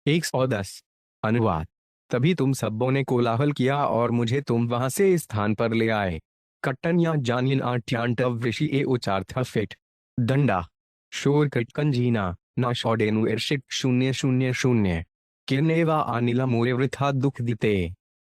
A: 110। अनुवाद तभी तुम सबों ने कोलाहल किया और मुझे तुम वहां से इस स्थान पर ले आए। कट्टन या जानियन आट्यांटव ऋषि ए उचार्थ फिट दंडा शोर कटकंजीना ना शौडेनु ईर्षिक 000। किरनेवा आनिला मोरे वृथा दुख दिते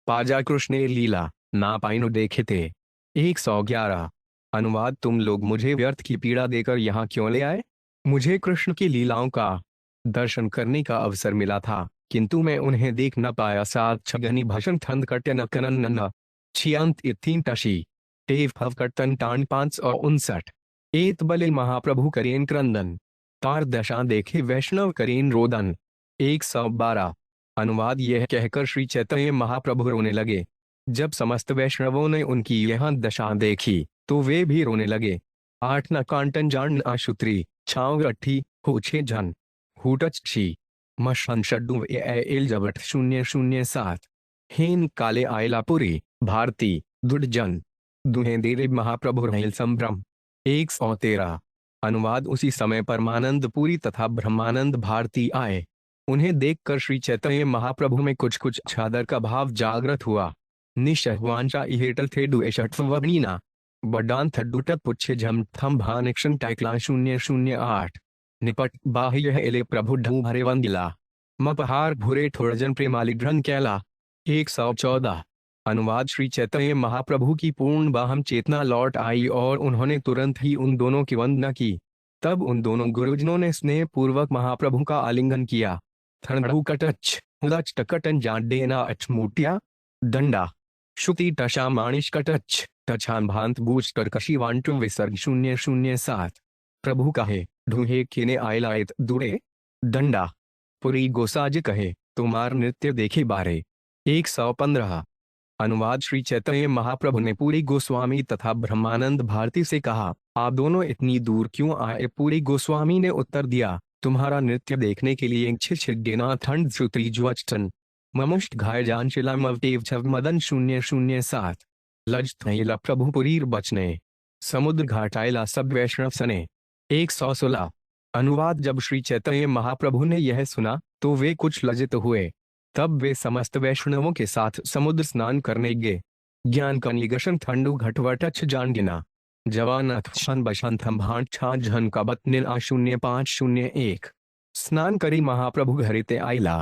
A: पाजा कृष्णे लीला ना पाइनो देखते। 111। अनुवाद तुम लोग मुझे व्यर्थ की पीड़ा देकर यहाँ क्यों ले आए? मुझे कृष्ण की लीलाओं का दर्शन करने का अवसर मिला था किंतु मैं उन्हें देख न पाया। 7 छगनी भशन थंद कट्यन कनन न छियंत इतीन टशी टेव फव कट्टन टाण 559। एत बलिल महाप्रभु करेन क्रंदन तार दशा देखे वैष्णव करेन रोदन। 112। अनुवाद यह कहकर श्री चैतन्य महाप्रभु रोने लगे। जब समस्त वैष्णवों ने उनकी यह दशा देखी तो वे भी रोने लगे। 8 न कांटन जान आशुत्री छाव अट्ठी होछे जन हुटच छी मशन शड्डू एल जबट 007। हेन काले आयलापुरी भारती दुर्जन दुहें देरे महाप्रभु रहेल संभ्रम। 113। अनुवाद उसी समय परमानंदपुरी तथा ब्रह्मानंद भारती आए। उन्हें देखकर श्री चैतन्य महाप्रभु में कुछ कुछ छादर का भाव जागृत हुआ। निशहवांशा इहेटल थे डुएशट्वनीना बडान थड्डुटत पुच्छे झम थम भानिक्शन टाइकला 008। निपट बाह्य एले प्रभु ढू भरे वंदिला मपहार भुरे थोड़जन प्रेमालिग्रहण कैला। 114। अनुवाद श्री चैतन्य महाप्रभु की पूर्ण बाहम चेतना लौट आई और उन्होंने तुरंत ही उन दोनों की वंदना की। तब उन दोनों गुरुजनों ने स्नेह पूर्वक महाप्रभु का आलिंगन किया। थर्णु कटच उदच टकटन जाडेना अचमूटिया दंडा श्रुति टशा माणिश कटच टछान भांत बूझ करकशी वांटु विसर्ग 007। प्रभु कहे ढूहे किने आयलायत दुरे दंडा पुरी गोसाज कहे तुम्हार नृत्य देखे बारे। 115। अनुवाद श्री चैतन्य महाप्रभु ने पूरी गोस्वामी तथा ब्रह्मानंद भारती से कहा आप दोनों इतनी दूर क्यों आए? पूरी गोस्वामी ने उत्तर दिया तुम्हारा नृत्य देखने के लिए छिछिडेना ठंड श्रुति ज्वचन ममुष्ट घाय जान शिला मवटेव छव मदन 007। लज थैला प्रभु पुरीर बचने समुद्र घाटायला सब वैष्णव सने। 116। अनुवाद जब श्री चैतन्य महाप्रभु ने यह सुना तो वे कुछ लज्जित हुए। तब वे समस्त वैष्णवों के साथ समुद्र स्नान करने गए। ज्ञान कनिगशन ठंडु घटवटच जानगिना जवान अथन बशंथम भांट छा झन का बतनिल 0501। स्नान करी महाप्रभु घरिते आइला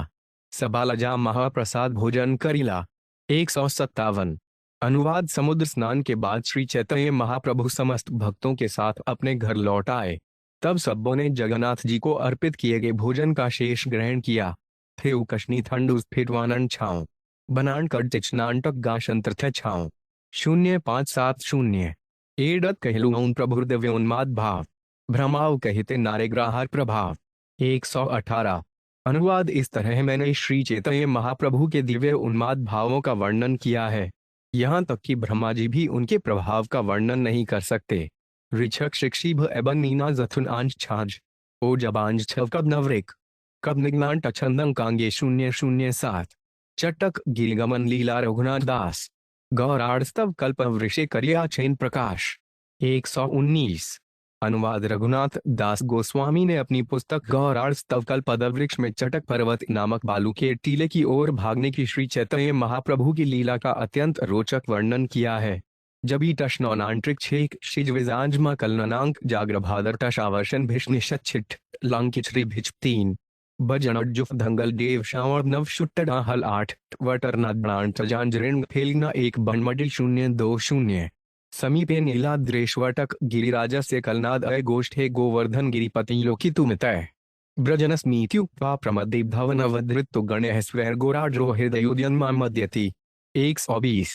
A: सबालजा महाप्रसाद भोजन करिला। 157। अनुवाद समुद्र स्नान के बाद श्री चैतन्य महाप्रभु समस्त भक्तों के साथ अपने घर लौट आए। तब सबों ने जगन्नाथ जी को अर्पित किए गए भोजन का शेष ग्रहण किया। थे उकशनी ठंडु फिटवानन छाओ बनान कटिच नाटक गाशंत्र थे छाओ 0570। एडत कहलुन प्रभुर्दिव्योन्माद भाव भ्रमाव कहते नारे ग्राहक प्रभाव। 118। अनुवाद इस तरह मैंने श्री चैतन्य महाप्रभु के दिव्य उन्माद भावों का वर्णन किया है। यहाँ तक कि ब्रह्मा जी भी उनके प्रभाव का वर्णन नहीं कर सकते। ऋक्षक शिक्षिभ एबन नीना जथुन आंज छाज ओ जबांज छव कब नवरिक कब निग्नान टछंदं कांगे 007। चटक गिरिगमन लीला रघुनाथ दास गौराड़स्तव कल्प वृषे करिया चैन प्रकाश। 119। अनुवाद रघुनाथ दास गोस्वामी ने अपनी पुस्तक गौराड़स्तव कल्प पदवृक्ष में चटक पर्वत नामक बालू के टीले की ओर भागने की श्री चैतन्य महाप्रभु की लीला का अत्यंत रोचक वर्णन किया है। जबी टशनौनांट्रिक छेक शिजविजांजमा कलनांक जाग्र भादर टशावर्षन भिष्निशच्छिट लंकिचरी भिच 3 बजनजुफ धंगल देव शावर नव शुट्टडा हल 8 वटरनाद जांजरिण फेलना 1 बनमडिल 020 समीपे नीलाद्रेश्वटक गिरिराज से कलनाद अय गोष्ठे गोवर्धन गिरिपति लोकितुमितय ब्रजनस्मीत्यु वा प्रमदेव भवनवधृत्तु गणः स्वर्गोराड्रो हृदयोद्यन्मा मद्यति 120।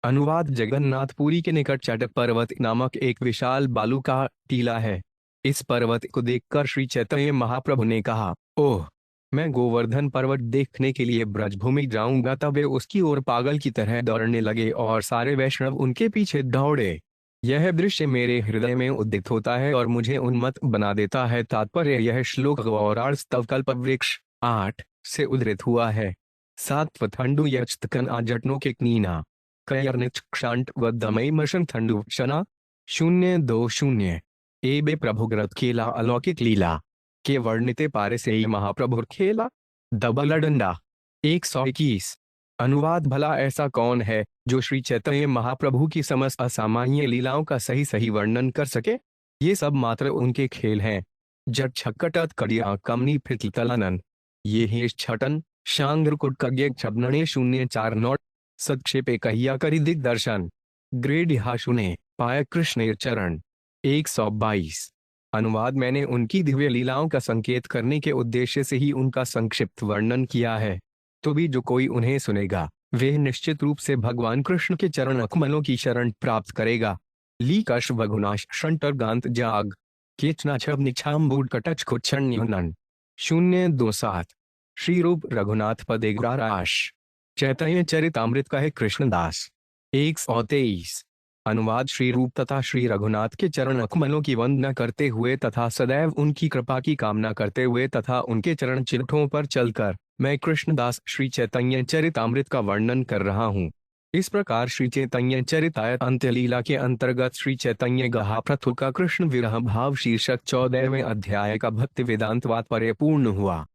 A: अनुवाद जगन्नाथपुरी के निकट चटक पर्वत नामक एक विशाल बालू का टीला है। इस पर्वत को देखकर श्री चैतन्य महाप्रभु ने कहा, ओह, मैं गोवर्धन पर्वत देखने के लिए ब्रजभूमि जाऊंगा। तब वे उसकी ओर पागल की तरह दौड़ने लगे और सारे वैष्णव उनके पीछे दौड़े। यह दृश्य मेरे हृदय में उद्दित होता है और मुझे उन्मत्त बना देता है। तात्पर्य यह श्लोक गौरार्ध स्तवकल्प वृक्ष 8 से उद्धृत हुआ है। सात्वथंडु यचतकन आजटनो के नीना कयर्निच क्षांट व दमई मशन थंडु क्षणा 020 एबे प्रभुग्रत खेला अलौकिक लीला के वर्णिते पारे से ही महाप्रभु खेला दबला डंडा 121। अनुवाद भला ऐसा कौन है जो श्री चैतन्य महाप्रभु की समस्त असामान्य लीलाओं का सही सही वर्णन कर सके। ये सब मात्र उनके खेल हैं। जट छक्कटत कड़िया कमनी फितलतलनन ये ही छटन शांग्रकुट कज्ञ छबनणे 049 सत्क्षेपे कहिया करी दिग्दर्शन ग्रेडिहा सुने पाय कृष्ण चरण 122। अनुवाद मैंने उनकी दिव्य लीलाओं का संकेत करने के उद्देश्य से ही उनका संक्षिप्त वर्णन किया है। तो भी जो कोई उन्हें सुनेगा वह निश्चित रूप से भगवान कृष्ण के चरण कमलों की शरण प्राप्त करेगा। लीकश वगुनाश शंटर गांत जाग केचना छब निछाम बूढ़ कटच खुच्छन 027 श्री रूप रघुनाथ पदे ग्राराश चैतन्य चरितामृत का है कृष्णदास 123। अनुवाद श्री रूप तथा श्री रघुनाथ के चरण कमलों की वंदना करते हुए तथा सदैव उनकी कृपा की कामना करते हुए तथा उनके चरण चिन्हों पर चलकर मैं कृष्णदास श्री चैतन्य चरितामृत का वर्णन कर रहा हूँ। इस प्रकार श्री चैतन्य चरितामृत अंत्यलीला के अंतर्गत श्री चैतन्य गहाप्रथु का कृष्ण विरह भाव शीर्षक 14वें अध्याय का भक्ति वेदांत तात्पर्य पूर्ण हुआ।